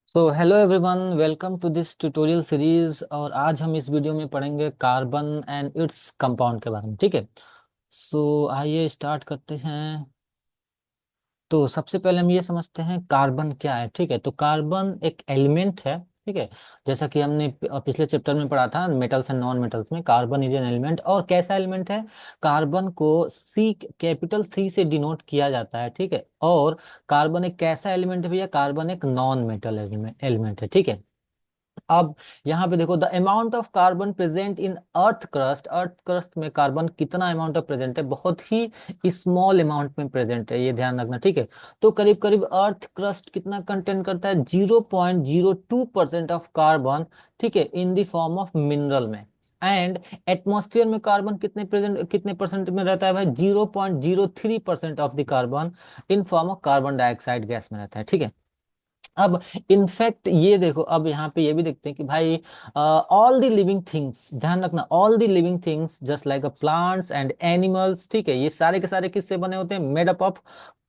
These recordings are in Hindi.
So hello everyone, welcome to this tutorial series. और आज हम इस वीडियो में पढ़ेंगे कार्बन एंड इट्स कंपाउंड के बारे में। ठीक है, सो आइए स्टार्ट करते हैं। तो सबसे पहले हम ये समझते हैं कार्बन क्या है। ठीक है, तो कार्बन एक एलिमेंट है। ठीक है, जैसा कि हमने पिछले चैप्टर में पढ़ा था मेटल्स एंड नॉन मेटल्स में, कार्बन इज एन एलिमेंट। और कैसा एलिमेंट है? कार्बन को सी, कैपिटल सी से डिनोट किया जाता है। ठीक है, और कार्बन एक कैसा एलिमेंट है भैया? कार्बन एक नॉन मेटल एलिमेंट है। ठीक है, अब यहाँ पे देखो, the amount of carbon present in earth crust में कार्बन कितना अमाउंट ऑफ प्रेजेंट है? बहुत ही स्मॉल अमाउंट में प्रेजेंट है, ये ध्यान रखना। ठीक है, तो करीब करीब अर्थ क्रस्ट कितना कंटेन करता है? 0.02% ऑफ कार्बन। ठीक है, in the form of mineral में। एंड एटमॉस्फेयर में कार्बन कितने परसेंट में रहता है भाई? 0.03% of the carbon in form of carbon dioxide gas में रहता है। ठीक है, अब इनफैक्ट ये देखो, अब यहाँ पे ये भी देखते हैं कि भाई ऑल द लिविंग थिंग्स, ध्यान रखना, all the living things just like plants and animals, ठीक है, ये सारे के सारे किससे बने होते हैं? Made up of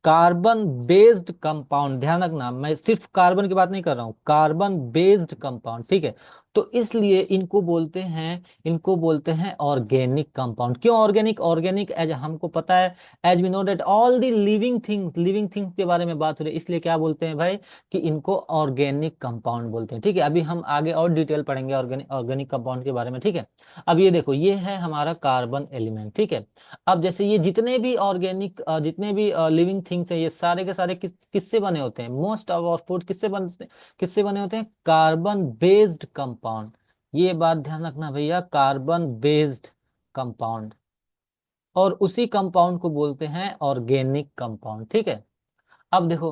carbon based compound. ध्यान रखना, मैं सिर्फ कार्बन की बात नहीं कर रहा हूँ, कार्बन बेस्ड कंपाउंड। ठीक है, तो इसलिए इनको बोलते हैं ऑर्गेनिक कंपाउंड। क्यों ऑर्गेनिक? ऑर्गेनिक एज हमको पता है, as we know that all the living things के बारे में बात हो रही है, इसलिए क्या बोलते हैं भाई? कि इनको ऑर्गेनिक कंपाउंड बोलते हैं। ठीक है, अभी हम आगे और डिटेल पढ़ेंगे ऑर्गेनिक ऑर्गेनिक कंपाउंड के बारे में। ठीक है, अब ये देखो, ये है हमारा कार्बन एलिमेंट। ठीक है, अब जैसे ये जितने भी जितने भी लिविंग थिंग्स हैं, ये सारे के सारे किससे बने होते हैं? मोस्ट ऑफ आवर फूड किससे बने होते हैं? Carbon based compound. ये बात ध्यान रखना भैया, कार्बन बेस्ड कंपाउंड, और उसी कंपाउंड को बोलते हैं ऑर्गेनिक कंपाउंड। ठीक है, अब देखो,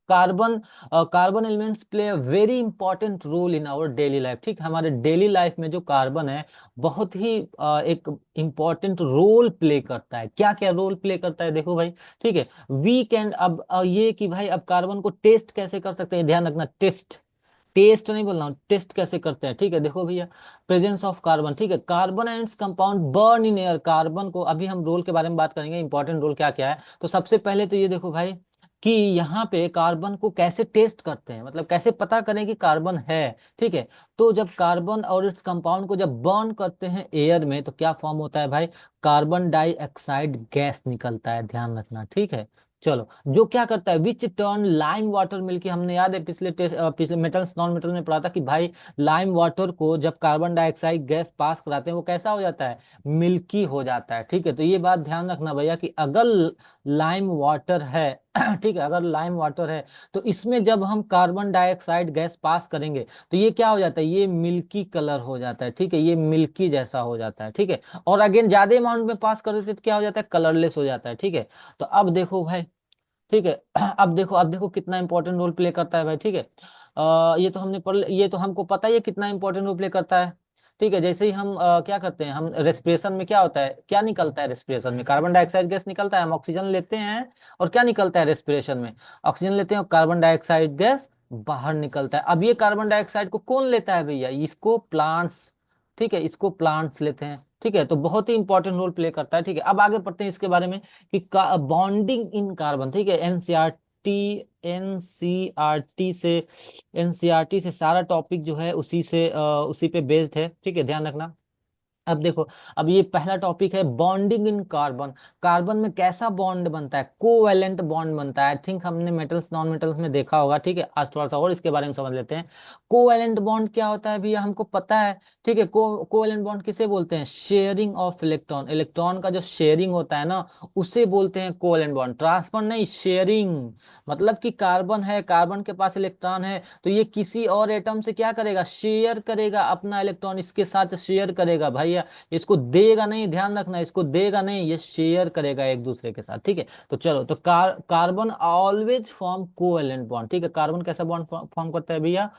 carbon carbon elements play a very important role in our daily life. ठीक, हमारे डेली लाइफ में जो कार्बन है, बहुत ही एक इंपॉर्टेंट रोल प्ले करता है। क्या क्या रोल प्ले करता है देखो भाई। ठीक है, वी कैन, अब ये कि भाई अब कार्बन को टेस्ट कैसे कर सकते हैं? ध्यान रखना, टेस्ट, टेस्ट नहीं बोल रहा हूँ, टेस्ट कैसे करते हैं। ठीक है, देखो भैया, प्रेजेंस ऑफ कार्बन। ठीक है, carbon and compound burn in air. Carbon को, अभी हम रोल के बारे में बात करेंगे, इंपॉर्टेंट रोल क्या क्या है। तो सबसे पहले तो ये देखो भाई, कि यहाँ पे कार्बन को कैसे टेस्ट करते हैं, मतलब कैसे पता करें कि कार्बन है। ठीक है, तो जब कार्बन और इट्स कंपाउंड को जब बर्न करते हैं एयर में, तो क्या फॉर्म होता है भाई? कार्बन डाइऑक्साइड गैस निकलता है, ध्यान रखना। ठीक है, चलो, जो क्या करता है, विच टर्न लाइम वाटर मिल्की। हमने याद है पिछले मेटल्स नॉन मेटल में पढ़ा था कि भाई लाइम वाटर को जब कार्बन डाइऑक्साइड गैस पास कराते हैं, वो कैसा हो जाता है? मिल्की हो जाता है। ठीक है, तो ये बात ध्यान रखना भैया, कि अगर लाइम वाटर है ठीक है, अगर लाइम वाटर है, तो इसमें जब हम कार्बन डाइऑक्साइड गैस पास करेंगे, तो ये क्या हो जाता है? ये मिल्की कलर हो जाता है। ठीक है, ये मिल्की जैसा हो जाता है। ठीक है, और अगेन ज्यादा अमाउंट में पास कर देते हैं तो क्या हो जाता है? कलरलेस हो जाता है। ठीक है, तो अब देखो भाई, ठीक है, अब देखो कितना इंपॉर्टेंट रोल प्ले करता है भाई। ठीक है, ये तो हमको पता ही है कितना इंपॉर्टेंट रोल प्ले करता है। ठीक है, जैसे ही हम क्या करते हैं, हम रेस्पिरेशन में क्या होता है, क्या निकलता है रेस्पिरेशन में? कार्बन डाइऑक्साइड गैस निकलता है, हम ऑक्सीजन लेते हैं, और क्या निकलता है रेस्पिरेशन में? ऑक्सीजन लेते हैं और कार्बन डाइऑक्साइड गैस बाहर निकलता है। अब ये कार्बन डाइऑक्साइड को कौन लेता है भैया? इसको प्लांट्स, ठीक है, इसको प्लांट्स लेते हैं। ठीक है, तो बहुत ही इंपॉर्टेंट रोल प्ले करता है। ठीक है, अब आगे पढ़ते हैं इसके बारे में, कि बॉन्डिंग इन कार्बन। ठीक है, एनसीईआरटी से एनसीईआरटी से सारा टॉपिक जो है उसी पे बेस्ड है। ठीक है, ध्यान रखना। अब देखो, अब ये पहला टॉपिक है बॉन्डिंग इन कार्बन। कार्बन में कैसा बॉन्ड बनता है? कोवैलेंट बॉन्ड बनता है। आई थिंक हमने मेटल्स नॉन मेटल्स में देखा होगा। ठीक है, आज थोड़ा सा और इसके बारे में समझ लेते हैं। कोवैलेंट बॉन्ड क्या होता है भैया? हमको पता है। ठीक है, कोवैलेंट बॉन्ड किसे बोलते हैं? शेयरिंग ऑफ इलेक्ट्रॉन, इलेक्ट्रॉन का जो शेयरिंग होता है ना, उसे बोलते हैं कोवैलेंट बॉन्ड। ट्रांसफर नहीं, शेयरिंग। मतलब कि कार्बन है, कार्बन के पास इलेक्ट्रॉन है, तो ये किसी और एटम से क्या करेगा? शेयर करेगा, अपना इलेक्ट्रॉन इसके साथ शेयर करेगा भैया। इसको देगा नहीं, ध्यान रखना, इसको देगा नहीं, ये शेयर करेगा एक दूसरे के साथ। ठीक है, तो चलो, तो carbon always form covalent bond. ठीक है, कार्बन कैसा बॉन्ड फॉर्म करता है भैया?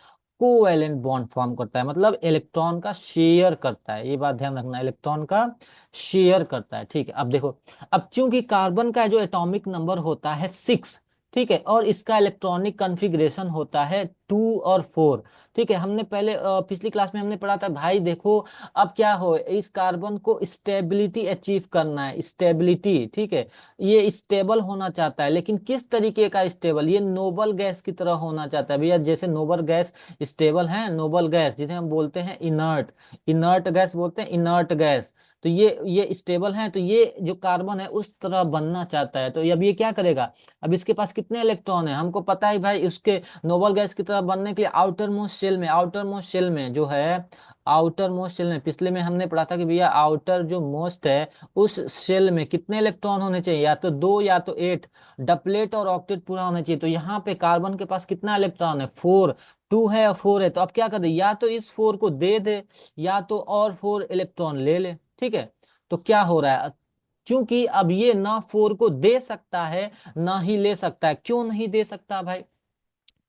कोवैलेंट बॉन्ड फॉर्म करता है, मतलब इलेक्ट्रॉन का शेयर करता है। ये बात ध्यान रखना, इलेक्ट्रॉन का शेयर करता है। ठीक है, अब देखो, अब चूंकि कार्बन का जो एटॉमिक नंबर होता है 6, ठीक है, और इसका इलेक्ट्रॉनिक कॉन्फ़िगरेशन होता है और 4। ठीक है, हमने पहले पिछली क्लास में हमने पढ़ा था भाई, देखो अब क्या हो, इस कार्बन को स्टेबिलिटी अचीव करना है, स्टेबिलिटी, ठीक है, ये स्टेबल होना चाहता है, लेकिन किस तरीके का स्टेबल, ये नोबल गैस की तरह होना चाहता है भैया, जैसे नोबल गैस स्टेबल है, नोबल गैस जिसे हम बोलते हैं इनर्ट, इनर्ट गैस बोलते हैं, इनर्ट गैस, तो ये स्टेबल है, तो ये जो कार्बन है उस तरह बनना चाहता है, तो अब ये क्या करेगा, अब इसके पास कितने इलेक्ट्रॉन है, हमको पता है भाई, उसके नोबल गैस की तरह बनने के लिए आउटर मोस्ट शेल में, आउटर मोस्ट शेल में जो है, आउटर मोस्ट शेल में, पिछले में हमने पढ़ा था कि भैया आउटर जो मोस्ट है उस शेल में कितने इलेक्ट्रॉन होने चाहिए, या तो 2 या तो 8, डबलेट और ऑक्टेट पूरा होना चाहिए, तो यहाँ पे कार्बन के पास कितना इलेक्ट्रॉन है, 4, 2 है और 4 है, तो अब क्या कर दे, या तो इस 4 को दे दे, या तो और 4 इलेक्ट्रॉन ले ले, ठीक है, तो क्या हो रहा है, क्योंकि अब ये ना 4 को दे सकता है ना ही ले सकता है, क्यों नहीं दे सकता भाई,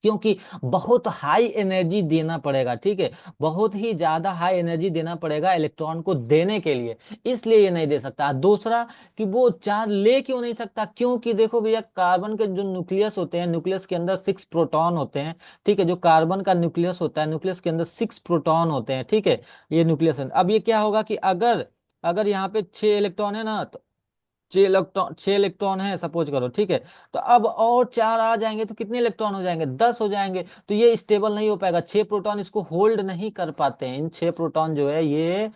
क्योंकि बहुत हाई एनर्जी देना पड़ेगा, ठीक है, बहुत ही ज्यादा हाई एनर्जी देना पड़ेगा इलेक्ट्रॉन को देने के लिए, इसलिए ये नहीं दे सकता। दूसरा कि वो 4 ले क्यों नहीं सकता, क्योंकि देखो भैया कार्बन के जो न्यूक्लियस होते हैं, न्यूक्लियस के अंदर 6 प्रोटॉन होते हैं, ठीक है, जो कार्बन का न्यूक्लियस होता है, न्यूक्लियस के अंदर 6 प्रोटॉन होते हैं, ठीक है, ये न्यूक्लियस है। अब ये क्या होगा कि अगर अगर यहाँ पे 6 इलेक्ट्रॉन है ना, तो 6 इलेक्ट्रॉन है सपोज करो, ठीक है, तो अब और 4 आ जाएंगे तो कितने इलेक्ट्रॉन हो जाएंगे, 10 हो जाएंगे, तो ये स्टेबल नहीं हो पाएगा, 6 प्रोटॉन इसको होल्ड नहीं कर पाते हैं, इन 6 प्रोटॉन जो है ये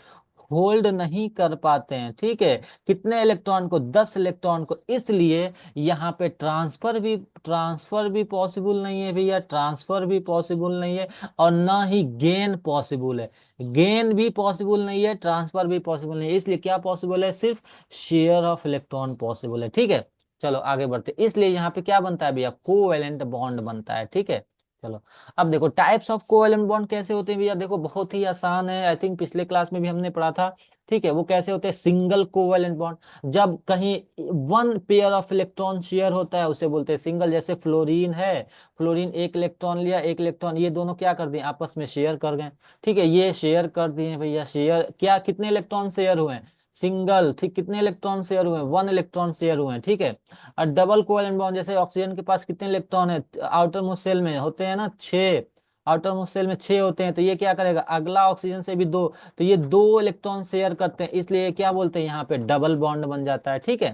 होल्ड नहीं कर पाते हैं, ठीक है, कितने इलेक्ट्रॉन को, 10 इलेक्ट्रॉन को, इसलिए यहाँ पे ट्रांसफर भी पॉसिबल नहीं है भैया, ट्रांसफर भी पॉसिबल नहीं है, और ना ही गेन पॉसिबल है, गेन भी पॉसिबल नहीं है, ट्रांसफर भी पॉसिबल नहीं है, इसलिए क्या पॉसिबल है, सिर्फ शेयर ऑफ इलेक्ट्रॉन पॉसिबल है, ठीक है। चलो आगे बढ़ते, इसलिए यहाँ पे क्या बनता है भैया, कोवैलेंट बॉन्ड बनता है, ठीक है। चलो अब देखो टाइप्स ऑफ कोवैलेंट बॉन्ड कैसे होते हैं भैया, देखो बहुत ही आसान है, आई थिंक पिछले क्लास में भी हमने पढ़ा था, ठीक है, वो कैसे होते हैं, सिंगल कोवैलेंट बॉन्ड, जब कहीं 1 पेयर ऑफ इलेक्ट्रॉन शेयर होता है उसे बोलते हैं सिंगल, जैसे फ्लोरीन है, फ्लोरीन एक इलेक्ट्रॉन लिया, एक इलेक्ट्रॉन, ये दोनों क्या कर दिए, आपस में शेयर कर गए, ठीक है, ये शेयर कर दिए भैया, शेयर क्या, कितने इलेक्ट्रॉन शेयर हुए, सिंगल, ठीक, कितने इलेक्ट्रॉन शेयर हुए, 1 इलेक्ट्रॉन शेयर हुए, ठीक है। और डबल कोवैलेंट बॉन्ड, जैसे ऑक्सीजन के पास कितने इलेक्ट्रॉन है, आउटर मोस्ट शेल में होते हैं ना 6, आउटर मोस्ट शेल में 6 होते हैं, तो ये क्या करेगा, अगला ऑक्सीजन से भी 2, तो ये 2 इलेक्ट्रॉन शेयर करते हैं, इसलिए क्या बोलते हैं यहाँ पे डबल बॉन्ड बन जाता है, ठीक है।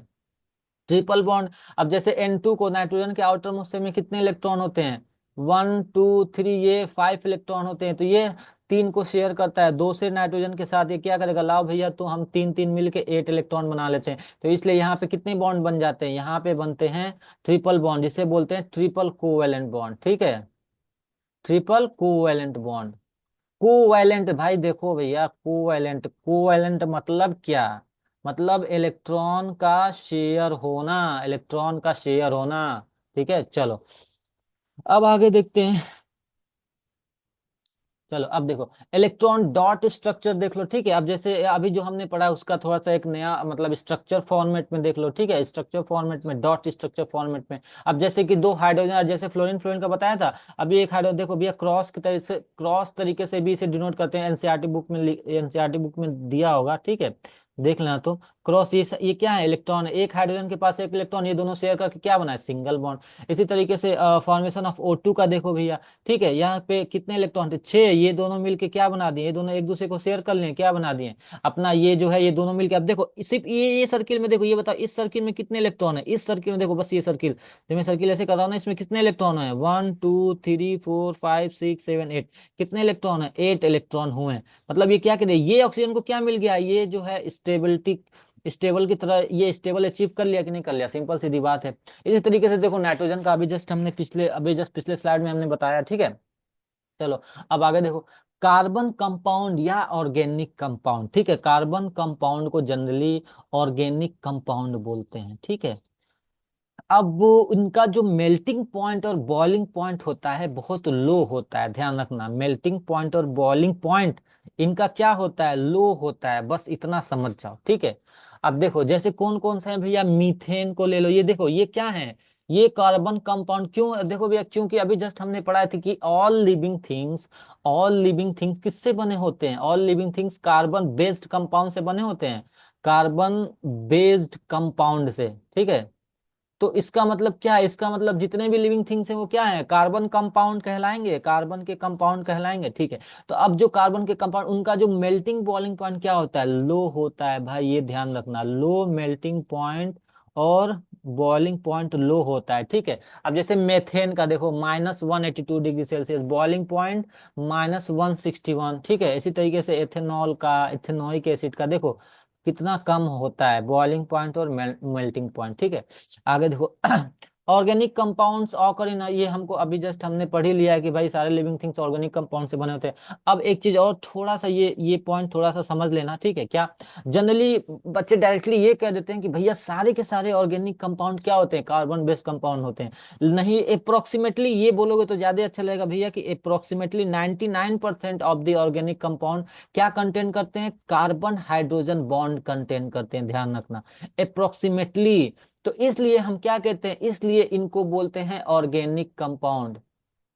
ट्रिपल बॉन्ड, अब जैसे N2 को, नाइट्रोजन के आउटर मोस्ट में कितने इलेक्ट्रॉन होते हैं, 1 2 3, ये 5 इलेक्ट्रॉन होते हैं, तो ये 3 को शेयर करता है, 2 से नाइट्रोजन के साथ, ये क्या करेगा, लाओ भैया, तो हम 3 3 मिलके 8 इलेक्ट्रॉन बना लेते हैं, तो इसलिए यहाँ पे कितने बॉन्ड बन जाते हैं, यहाँ पे बनते हैं ट्रिपल बॉन्ड, जिसे बोलते हैं ट्रिपल कोवैलेंट बॉन्ड, ठीक है, ट्रिपल कोवैलेंट बॉन्ड। कोवैलेंट भाई देखो भैया, कोवैलेंट, कोवैलेंट मतलब क्या, मतलब इलेक्ट्रॉन का शेयर होना, इलेक्ट्रॉन का शेयर होना, ठीक है। चलो अब आगे देखते हैं, चलो अब देखो इलेक्ट्रॉन डॉट स्ट्रक्चर देख लो, ठीक है, अब जैसे अभी जो हमने पढ़ा है उसका थोड़ा सा एक नया मतलब स्ट्रक्चर फॉर्मेट में देख लो, ठीक है, स्ट्रक्चर फॉर्मेट में, डॉट स्ट्रक्चर फॉर्मेट में, अब जैसे कि 2 हाइड्रोजन, जैसे फ्लोरीन, फ्लोरीन का बताया था, अभी एक हाइड्रोजन देखो भैया, क्रॉस तरीके से भी इसे डिनोट करते हैं, एनसीईआरटी बुक में, एनसीईआरटी बुक में दिया होगा, ठीक है, देख लेना, तो क्रॉस, ये क्या है, इलेक्ट्रॉन है, एक हाइड्रोजन के पास एक इलेक्ट्रॉन, ये दोनों शेयर करके क्या बना है, सिंगल बॉन्ड। इसी तरीके से फॉर्मेशन ऑफ O2 का देखो भैया, ठीक है, यहाँ पे कितने इलेक्ट्रॉन थे, 6, ये दोनों मिलके क्या बना दिए, ये दोनों एक दूसरे को शेयर कर लिए, क्या बना दिए अपना, ये जो है ये दोनों मिलके, अब देखो सिर्फ ये सर्किल में देखो, ये बताओ इस सर्किल में कितने इलेक्ट्रॉन है, इस सर्किल में देखो, बस ये सर्किल जो मैं सर्किल ऐसे कर रहा हूँ ना, इसमें कितने इलेक्ट्रॉन है, 1 2 3 4 5 6 7 8, कितने इलेक्ट्रॉन है, 8 इलेक्ट्रॉन हुए, मतलब ये क्या करे, ये ऑक्सीजन को क्या मिल गया, ये जो है स्टेबिलिटी, स्टेबल की तरह, ये स्टेबल अचीव कर लिया कि नहीं कर लिया, सिंपल सीधी बात है। इसी तरीके से देखो नाइट्रोजन का अभी जस्ट पिछले स्लाइड में हमने बताया, ठीक है। चलो अब आगे देखो, कार्बन कंपाउंड या ऑर्गेनिक कंपाउंड, ठीक है, कार्बन कंपाउंड को जनरली ऑर्गेनिक कंपाउंड बोलते हैं, ठीक है। अब वो उनका जो मेल्टिंग पॉइंट और बॉइलिंग पॉइंट होता है बहुत लो होता है, ध्यान रखना, मेल्टिंग पॉइंट और बॉइलिंग पॉइंट इनका क्या होता है, लो होता है, बस इतना समझ जाओ, ठीक है। अब देखो जैसे कौन कौन सा है भैया, मीथेन को ले लो, ये देखो ये क्या है, ये कार्बन कंपाउंड, क्यों देखो भैया, क्योंकि अभी जस्ट हमने पढ़ा था कि ऑल लिविंग थिंग्स किससे बने होते हैं, all living things carbon based compound से बने होते हैं, कार्बन बेस्ड कंपाउंड से, ठीक है, तो इसका मतलब क्या है, इसका मतलब जितने भी लिविंग थिंग्स हैं वो क्या है, कार्बन कंपाउंड कहलाएंगे, कार्बन के कंपाउंड कहलाएंगे, ठीक है। तो अब जो कार्बन के कंपाउंड, उनका जो मेल्टिंग बॉइलिंग पॉइंट क्या होता है, लो होता है भाई, ये ध्यान रखना, लो मेल्टिंग पॉइंट और बॉइलिंग पॉइंट लो होता है, ठीक है। अब जैसे मेथेन का देखो -182 डिग्री सेल्सियस, बॉइलिंग पॉइंट -161, ठीक है। इसी तरीके से एथेनॉल का, इथेनॉइक एसिड का देखो कितना कम होता है बॉइलिंग पॉइंट और मेल्टिंग पॉइंट, ठीक है। आगे देखो ऑर्गेनिक कंपाउंड्स ऑकर इन, ये हमको अभी जस्ट हमने पढ़ ही लिया है कि भाई सारे लिविंग थिंग्स ऑर्गेनिक कंपाउंड से बने होते हैं। अब एक चीज और थोड़ा सा, ये पॉइंट थोड़ा सा समझ लेना, ठीक है। क्या जनरली बच्चे डायरेक्टली ये कह देते हैं कि भैया सारे के सारे ऑर्गेनिक कंपाउंड क्या होते हैं, कार्बन बेस्ड कंपाउंड होते हैं। नहीं, अप्रोक्सीमेटली ये बोलोगे तो ज्यादा अच्छा लगेगा भैया, कि approximately 99% of the organic compound क्या कंटेन करते हैं, कार्बन हाइड्रोजन बॉन्ड कंटेन करते हैं, ध्यान रखना, अप्रोक्सीमेटली। तो इसलिए हम क्या कहते हैं, इसलिए इनको बोलते हैं organic compound.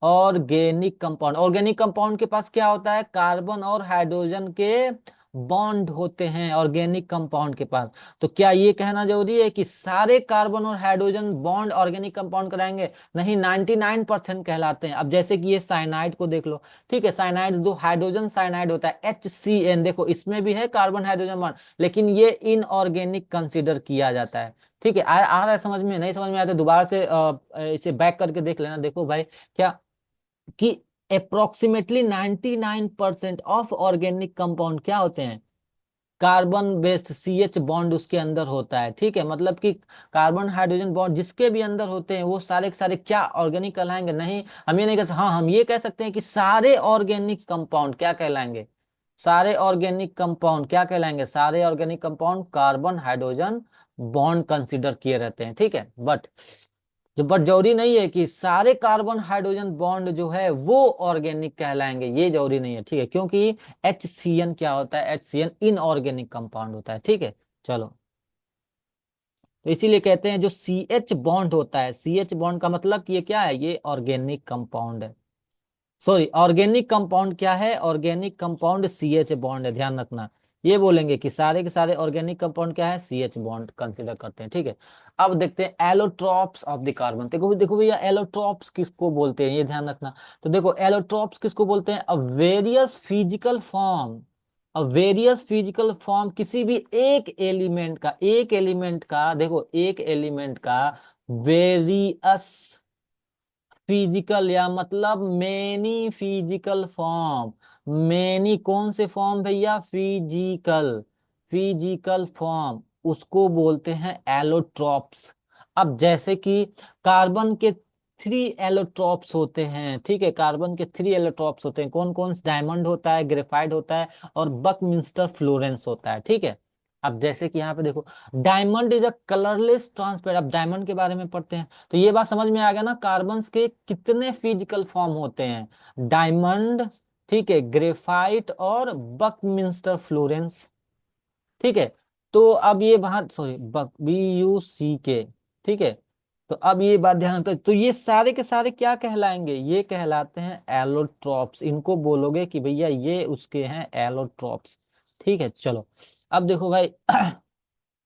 Organic compound, organic compound के पास क्या होता है, कार्बन और हाइड्रोजन के बॉन्ड होते हैं ऑर्गेनिक कंपाउंड के पास। तो क्या ये कहना जरूरी है कि सारे कार्बन और हाइड्रोजन बॉन्ड ऑर्गेनिक कंपाउंड कराएंगे, नहीं, 99% कहलाते हैं। अब जैसे कि ये साइनाइड को देख लो, ठीक है, साइनाइड जो हाइड्रोजन साइनाइड होता है HCN, देखो इसमें भी है कार्बन हाइड्रोजन बॉन्ड, लेकिन ये इनऑर्गेनिक कंसिडर किया जाता है, ठीक है। आ रहा है समझ में, नहीं समझ में आया तो दोबारा से इसे बैक करके देख लेना। देखो भाई क्या, कि अप्रोक्सीमेटली 99% ऑफ ऑर्गेनिक कंपाउंड क्या होते हैं, कार्बन बेस्ड, CH बॉन्ड उसके अंदर होता है, ठीक है। मतलब कि कार्बन हाइड्रोजन बॉन्ड जिसके भी अंदर होते हैं वो सारे के सारे क्या ऑर्गेनिक कहलाएंगे, नहीं, हम ये नहीं कह सकते, हाँ हम ये कह सकते हैं कि सारे ऑर्गेनिक कंपाउंड क्या कहलाएंगे, सारे ऑर्गेनिक कंपाउंड क्या कहलाएंगे, सारे organic compound carbon hydrogen bond consider किए रहते हैं, ठीक है। बट जरूरी नहीं है कि सारे कार्बन हाइड्रोजन बॉन्ड जो है वो ऑर्गेनिक कहलाएंगे, ये जरूरी नहीं है, ठीक है, क्योंकि HCN क्या होता है, HCN इनऑर्गेनिक कंपाउंड होता है, ठीक है। चलो, तो इसीलिए कहते हैं जो CH बॉन्ड होता है, CH बॉन्ड का मतलब कि ये क्या है, ये ऑर्गेनिक कंपाउंड है। सॉरी, ऑर्गेनिक कंपाउंड क्या है, ऑर्गेनिक कंपाउंड CH बॉन्ड है, ध्यान रखना। ये बोलेंगे कि सारे के सारे ऑर्गेनिक कंपाउंड क्या है, CH बॉन्ड कंसीडर करते हैं, ठीक है। अब देखते हैं एलोट्रॉप्स ऑफ द कार्बन। देखो देखो भैया, एलोट्रॉप्स किसको बोलते हैं, ये ध्यान रखना। तो देखो एलोट्रॉप्स किसको बोलते हैं, a various physical form, a various physical form किसी भी एक एलिमेंट का, एक एलिमेंट का, देखो एक एलिमेंट का वेरियस फिजिकल, या मतलब मेनी फिजिकल फॉर्म, मेनी कौन से फॉर्म भैया, फिजिकल, फिजिकल फॉर्म, उसको बोलते हैं एलोट्रॉप्स। अब जैसे कि कार्बन के 3 एलोट्रॉप्स होते हैं, ठीक है, कार्बन के 3 एलोट्रॉप्स होते हैं, कौन कौन, डायमंड होता है, ग्रेफाइट होता है, और बकमिंस्टर फ्लोरेंस होता है, ठीक है। अब जैसे कि यहाँ पे देखो, diamond is a colourless transparent, अब डायमंड के बारे में पढ़ते हैं, तो ये बात समझ में आ गया ना, कार्बन्स के कितने फिजिकल फॉर्म होते हैं, डायमंड, ठीक है, ग्रेफाइट और बकमिंस्टर फ्लोरेंस, ठीक है। तो अब ये बात, सॉरी, बक, BUCK, ठीक है। तो अब ये बात ध्यान रखो, तो ये सारे के सारे क्या कहलाएंगे, ये कहलाते हैं एलोट्रॉप्स, इनको बोलोगे कि भैया ये उसके हैं एलोट्रॉप्स, ठीक है। चलो, अब देखो भाई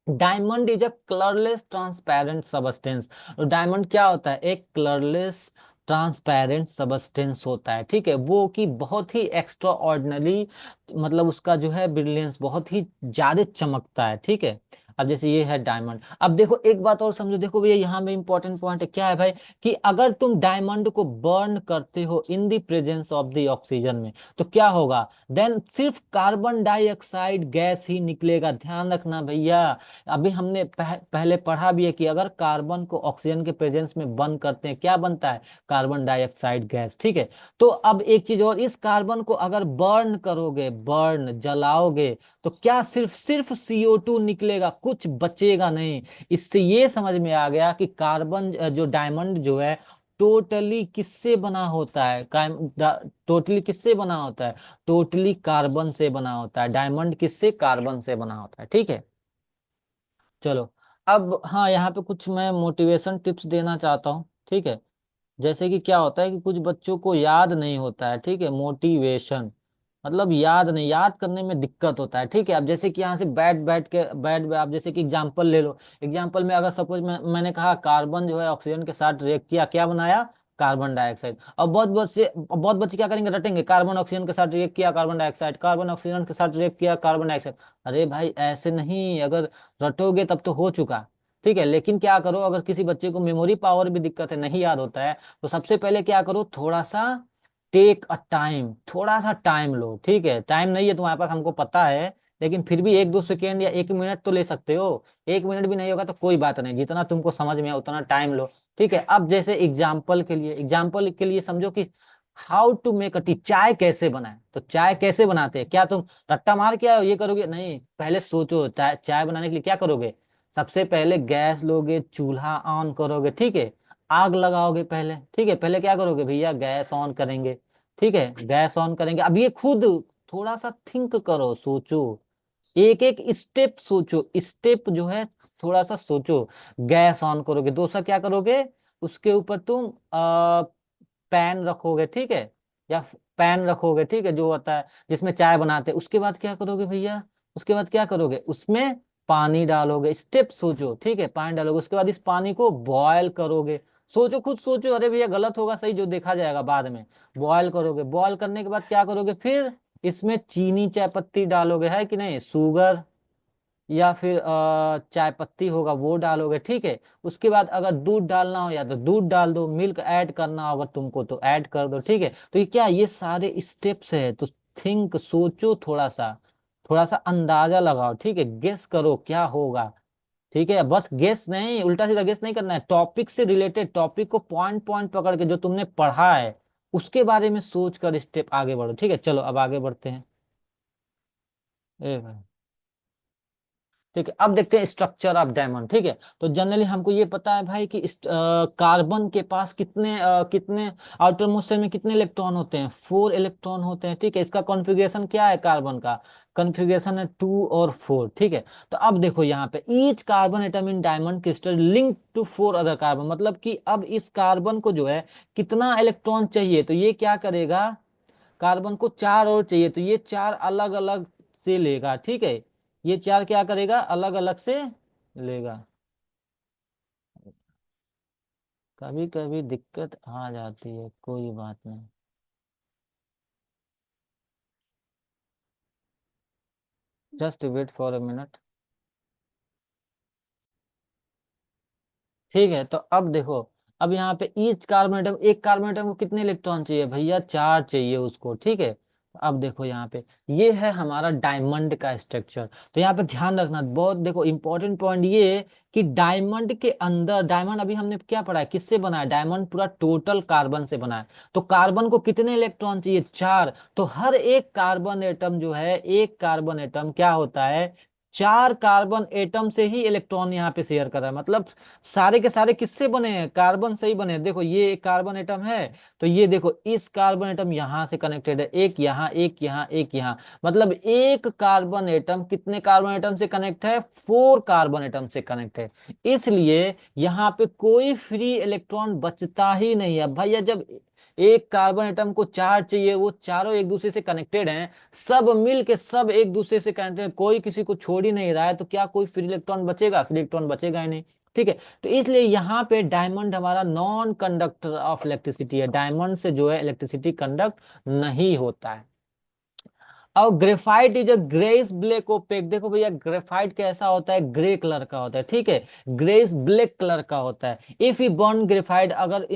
diamond is a colourless transparent substance. Diamond क्या होता है, एक कलरलेस ट्रांसपेरेंट सबस्टेंस होता है, ठीक है, वो कि बहुत ही एक्स्ट्रा ऑर्डिनरी, मतलब उसका जो है ब्रिलियंस बहुत ही ज्यादा चमकता है, ठीक है। अब जैसे ये है डायमंड, अब देखो एक बात और समझो, देखो भैया यहाँ में इंपॉर्टेंट पॉइंट है, क्या है भाई, कि अगर तुम डायमंड को बर्न करते हो इन the presence of the oxygen में, तो क्या होगा, देन सिर्फ कार्बन डाइऑक्साइड गैस ही निकलेगा, ध्यान रखना भैया। अभी हमने पहले पढ़ा भी है कि अगर कार्बन को ऑक्सीजन के प्रेजेंस में बंद करते हैं, क्या बनता है, कार्बन डाइऑक्साइड गैस, ठीक है। तो अब एक चीज और, इस कार्बन को अगर बर्न करोगे, बर्न जलाओगे, तो क्या सिर्फ सिर्फ CO2 निकलेगा, कुछ बचेगा नहीं। इससे ये समझ में आ गया कि कार्बन जो डायमंड जो है टोटली किससे बना होता है, टोटली किससे बना होता है, टोटली कार्बन से बना होता है, डायमंड किससे, कार्बन से बना होता है, ठीक है। चलो, अब हाँ यहाँ पे कुछ मैं मोटिवेशन टिप्स देना चाहता हूँ, ठीक है। जैसे कि क्या होता है कि कुछ बच्चों को याद नहीं होता है, ठीक है, मोटिवेशन, मतलब याद नहीं, याद करने में दिक्कत होता है, ठीक है। अब जैसे कि यहाँ से बैठ आप जैसे कि एग्जांपल ले लो। एग्जांपल में अगर सपोज मैंने कहा कार्बन जो है ऑक्सीजन के साथ रिएक्ट किया, क्या बनाया, कार्बन डाइऑक्साइड। अब बहुत बच्चे क्या करेंगे, रटेंगे, कार्बन ऑक्सीजन के साथ रिएक्ट किया कार्बन डाइऑक्साइड, कार्बन ऑक्सीजन के साथ रिएक्ट किया कार्बन डाइऑक्साइड। अरे भाई ऐसे नहीं, अगर रटोगे तब तो हो चुका, ठीक है। लेकिन क्या करो, अगर किसी बच्चे को मेमोरी पावर भी दिक्कत है, नहीं याद होता है, तो सबसे पहले क्या करो, थोड़ा सा टेक अ टाइम, थोड़ा सा टाइम लो, ठीक है। टाइम नहीं है तुम्हारे पास हमको पता है, लेकिन फिर भी 1-2 सेकेंड या 1 मिनट तो ले सकते हो। 1 मिनट भी नहीं होगा तो कोई बात नहीं, जितना तुमको समझ में आए उतना टाइम लो, ठीक है। अब जैसे एग्जाम्पल के लिए समझो कि how to make a tea, चाय कैसे बनाए। तो चाय कैसे बनाते हैं, क्या तुम रट्टा मार के आओ ये करोगे, नहीं, पहले सोचो चाय चाय बनाने के लिए क्या करोगे। सबसे पहले गैस लोगे, चूल्हा ऑन करोगे, ठीक है, आग लगाओगे पहले, ठीक है। पहले क्या करोगे भैया, गैस ऑन करेंगे, ठीक है, गैस ऑन करेंगे। अब ये खुद थोड़ा सा थिंक करो, सोचो, एक एक स्टेप सोचो, स्टेप जो है थोड़ा सा सोचो। गैस ऑन करोगे, दूसरा क्या करोगे, उसके ऊपर तुम पैन रखोगे, ठीक है, या पैन रखोगे, ठीक है, जो होता है जिसमें चाय बनाते हैं। उसके बाद क्या करोगे भैया, उसके बाद क्या करोगे, उसमें पानी डालोगे, स्टेप सोचो, ठीक है, पानी डालोगे, उसके बाद इस पानी को बॉयल करोगे। सोचो, खुद सोचो, अरे भैया गलत होगा सही, जो देखा जाएगा बाद में। बॉयल करोगे, बॉयल करने के बाद क्या करोगे, फिर इसमें चीनी चाय पत्ती डालोगे, है कि नहीं, शुगर, या फिर चाय पत्ती होगा वो डालोगे, ठीक है। उसके बाद अगर दूध डालना हो या तो दूध डाल दो, मिल्क ऐड करना होगा तुमको तो ऐड कर दो, ठीक है। तो ये क्या, ये सारे स्टेप्स है, तो थिंक, सोचो, थोड़ा सा अंदाजा लगाओ, ठीक है, गेस करो क्या होगा, ठीक है। बस गेस नहीं, उल्टा सीधा गेस नहीं करना है, टॉपिक से रिलेटेड, टॉपिक को पॉइंट पॉइंट पकड़ के जो तुमने पढ़ा है उसके बारे में सोच कर स्टेप आगे बढ़ो, ठीक है। चलो अब आगे बढ़ते हैं। ए भाई, ठीक है, अब देखते हैं स्ट्रक्चर ऑफ डायमंड, ठीक है। तो जनरली हमको ये पता है भाई कि कार्बन के पास कितने आउटर मोस्ट शेल में कितने इलेक्ट्रॉन होते हैं, 4 इलेक्ट्रॉन होते हैं, ठीक है। इसका कॉन्फ़िगरेशन क्या है, कार्बन का कॉन्फ़िगरेशन है 2 और 4, ठीक है। तो अब देखो यहाँ पे each carbon atom in diamond crystal link to 4 other carbon, मतलब कि अब इस कार्बन को जो है कितना इलेक्ट्रॉन चाहिए, तो ये क्या करेगा, कार्बन को 4 और चाहिए, तो ये 4 अलग अलग से लेगा, ठीक है। ये 4 क्या करेगा, अलग अलग से लेगा। कभी कभी दिक्कत आ जाती है, कोई बात नहीं, just wait for a minute. ठीक है, तो अब देखो, अब यहाँ पे ईच कार्बन एटम, एक कार्बन एटम को कितने इलेक्ट्रॉन चाहिए भैया, 4 चाहिए उसको, ठीक है। अब देखो यहाँ पे, ये है हमारा डायमंड का स्ट्रक्चर। तो यहाँ पे ध्यान रखना, बहुत देखो इंपॉर्टेंट पॉइंट ये है कि डायमंड के अंदर, डायमंड अभी हमने क्या पढ़ा है, किससे बना है, डायमंड पूरा टोटल कार्बन से बना है। तो कार्बन को कितने इलेक्ट्रॉन चाहिए, 4। तो हर एक कार्बन एटम जो है, एक कार्बन एटम क्या होता है, 4 कार्बन एटम से ही इलेक्ट्रॉन यहाँ पे शेयर कर रहा है, मतलब सारे के सारे किससे बने हैं, कार्बन से ही बने हैं। देखो ये एक कार्बन एटम है, तो ये देखो इस कार्बन एटम यहाँ से कनेक्टेड है, एक यहाँ, एक यहाँ, एक यहाँ, मतलब एक कार्बन एटम कितने कार्बन एटम से कनेक्ट है, 4 कार्बन एटम से कनेक्ट है। इसलिए यहाँ पे कोई फ्री इलेक्ट्रॉन बचता ही नहीं है भैया। जब एक कार्बन एटम को 4 चाहिए, वो चारों एक दूसरे से कनेक्टेड हैं, सब मिल के सब एक दूसरे से कनेक्टेड, कोई किसी को छोड़ ही नहीं रहा है, तो क्या कोई फ्री इलेक्ट्रॉन बचेगा, फ्री इलेक्ट्रॉन बचेगा ही नहीं, ठीक है। तो इसलिए यहाँ पे डायमंड हमारा नॉन कंडक्टर ऑफ इलेक्ट्रिसिटी है, डायमंड से जो है इलेक्ट्रिसिटी कंडक्ट नहीं होता है। अब graphite is a grace black opaque, देखो भैया ग्रेफाइट कैसा होता है, ग्रे कलर का होता है, ठीक है, ग्रेस ब्लैक कलर का होता है। इफ यू बर्न ग्रेफाइट, अगर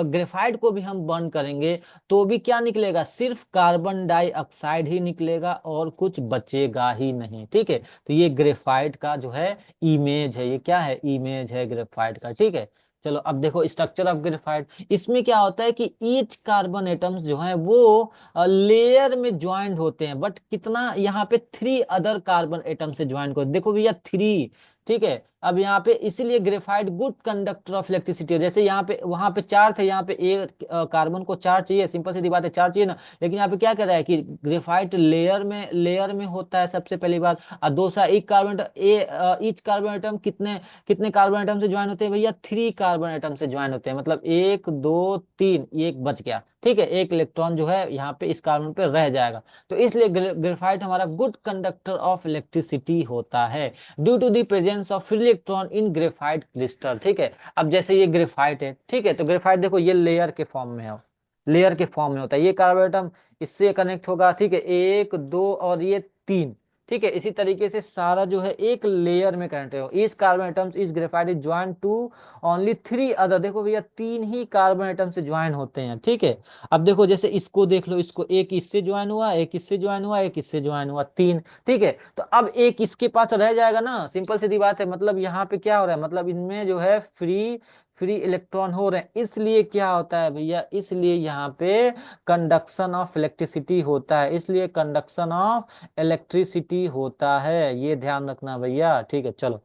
ग्रेफाइट को भी हम बर्न करेंगे तो भी क्या निकलेगा, सिर्फ कार्बन डाइऑक्साइड ही निकलेगा और कुछ बचेगा ही नहीं, ठीक है। तो ये ग्रेफाइट का जो है इमेज है, ये क्या है, इमेज है ग्रेफाइट का, ठीक है। चलो अब देखो स्ट्रक्चर ऑफ ग्रेफाइट, इसमें क्या होता है कि ईच कार्बन एटम्स जो है वो लेयर में ज्वाइंट होते हैं, बट कितना यहाँ पे 3 अदर कार्बन एटम से ज्वाइंट को, देखो भैया 3, ठीक है। अब यहाँ पे इसीलिए graphite good conductor of electricity है। जैसे यहाँ पे, वहां पे चार थे, यहाँ पे एक कार्बन को चार चाहिए, सिंपल सी बात है, चार चाहिए ना। लेकिन यहाँ पे क्या कर रहा है कि ग्रेफाइट लेयर में होता है सबसे पहली बात। और दूसरा, एक कार्बन ईच कार्बन एटम कितने कितने कार्बन एटम से ज्वाइन होते हैं भैया? थ्री कार्बन एटम से ज्वाइन होते हैं, मतलब एक दो तीन, ये एक बच गया, ठीक है, एक इलेक्ट्रॉन जो है यहाँ पे इस कार्बन पे रह जाएगा। तो इसलिए ग्रेफाइट हमारा गुड कंडक्टर ऑफ इलेक्ट्रिसिटी होता है due to the presence of free electron in graphite crystal, ठीक है। अब जैसे ये ग्रेफाइट है, ठीक है, तो ग्रेफाइट देखो ये लेयर के फॉर्म में है, लेयर के फॉर्म में होता है। ये कार्बन एटम इससे कनेक्ट होगा, ठीक है, एक दो और ये तीन, ठीक है। इसी तरीके से सारा जो है एक लेयर में कनेक्ट है। Each carbon atoms is graphite is join to only three other, देखो भैया तीन ही कार्बन एटम से ज्वाइन होते हैं, ठीक है। अब देखो जैसे इसको देख लो, इसको एक इससे ज्वाइन हुआ, एक इससे ज्वाइन हुआ, एक इससे ज्वाइन हुआ, तीन, ठीक है। तो अब एक इसके पास रह जाएगा ना, सिंपल सी बात है। मतलब यहाँ पे क्या हो रहा है, मतलब इनमें जो है फ्री फ्री इलेक्ट्रॉन हो रहे हैं, इसलिए क्या होता है भैया, इसलिए यहाँ पे कंडक्शन ऑफ इलेक्ट्रिसिटी होता है, इसलिए कंडक्शन ऑफ इलेक्ट्रिसिटी होता है, ये ध्यान रखना भैया, ठीक है। चलो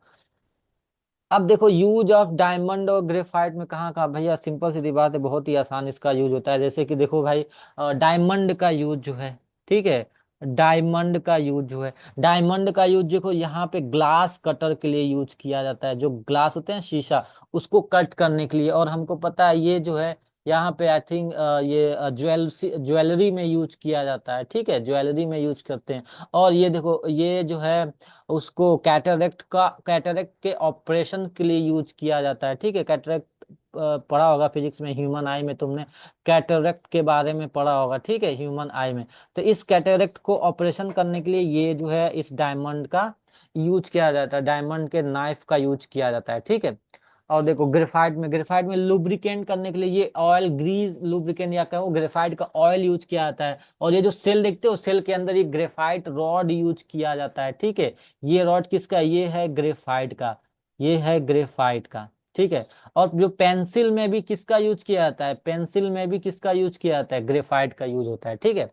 अब देखो यूज ऑफ डायमंड और ग्रेफाइट में कहाँ कहाँ भैया, सिंपल सी बात है, बहुत ही आसान इसका यूज होता है। जैसे कि देखो भाई, डायमंड का यूज जो है, ठीक है, डायमंड का यूज जो है, डायमंड का यूज देखो यहाँ पे ग्लास कटर के लिए यूज किया जाता है। जो ग्लास होते हैं शीशा, उसको कट करने के लिए। और हमको पता है ये जो है यहाँ पे आई थिंक ये ज्वेलरी में यूज किया जाता है, ठीक है, ज्वेलरी में यूज करते हैं। और ये देखो ये जो है उसको कैटरेक्ट के ऑपरेशन के लिए यूज किया जाता है, ठीक है। कैटरेक्ट पढ़ा होगा फिजिक्स में, ह्यूमन आई में तुमने कैटरेक्ट के बारे में पढ़ा होगा, ठीक है, ह्यूमन आई में। तो इस कैटरेक्ट को ऑपरेशन करने के लिए ये जो है इस डायमंड का यूज किया जाता है, डायमंड के नाइफ का यूज किया जाता है, ठीक है। और देखो ग्रेफाइट में लुब्रिकेंट करने के लिए ये ऑयल ग्रीस लुब्रिकेंट या कहो ग्रेफाइट का ऑयल यूज किया जाता है। और ये जो सेल देखते हो, सेल के अंदर ये ग्रेफाइट रॉड यूज किया जाता है, ठीक है। ये रॉड किसका, ये है ग्रेफाइट का, ये है ग्रेफाइट का, ठीक है। और जो पेंसिल में भी किसका यूज किया जाता है, पेंसिल में भी किसका यूज किया जाता है, ग्रेफाइट का यूज होता है, ठीक है।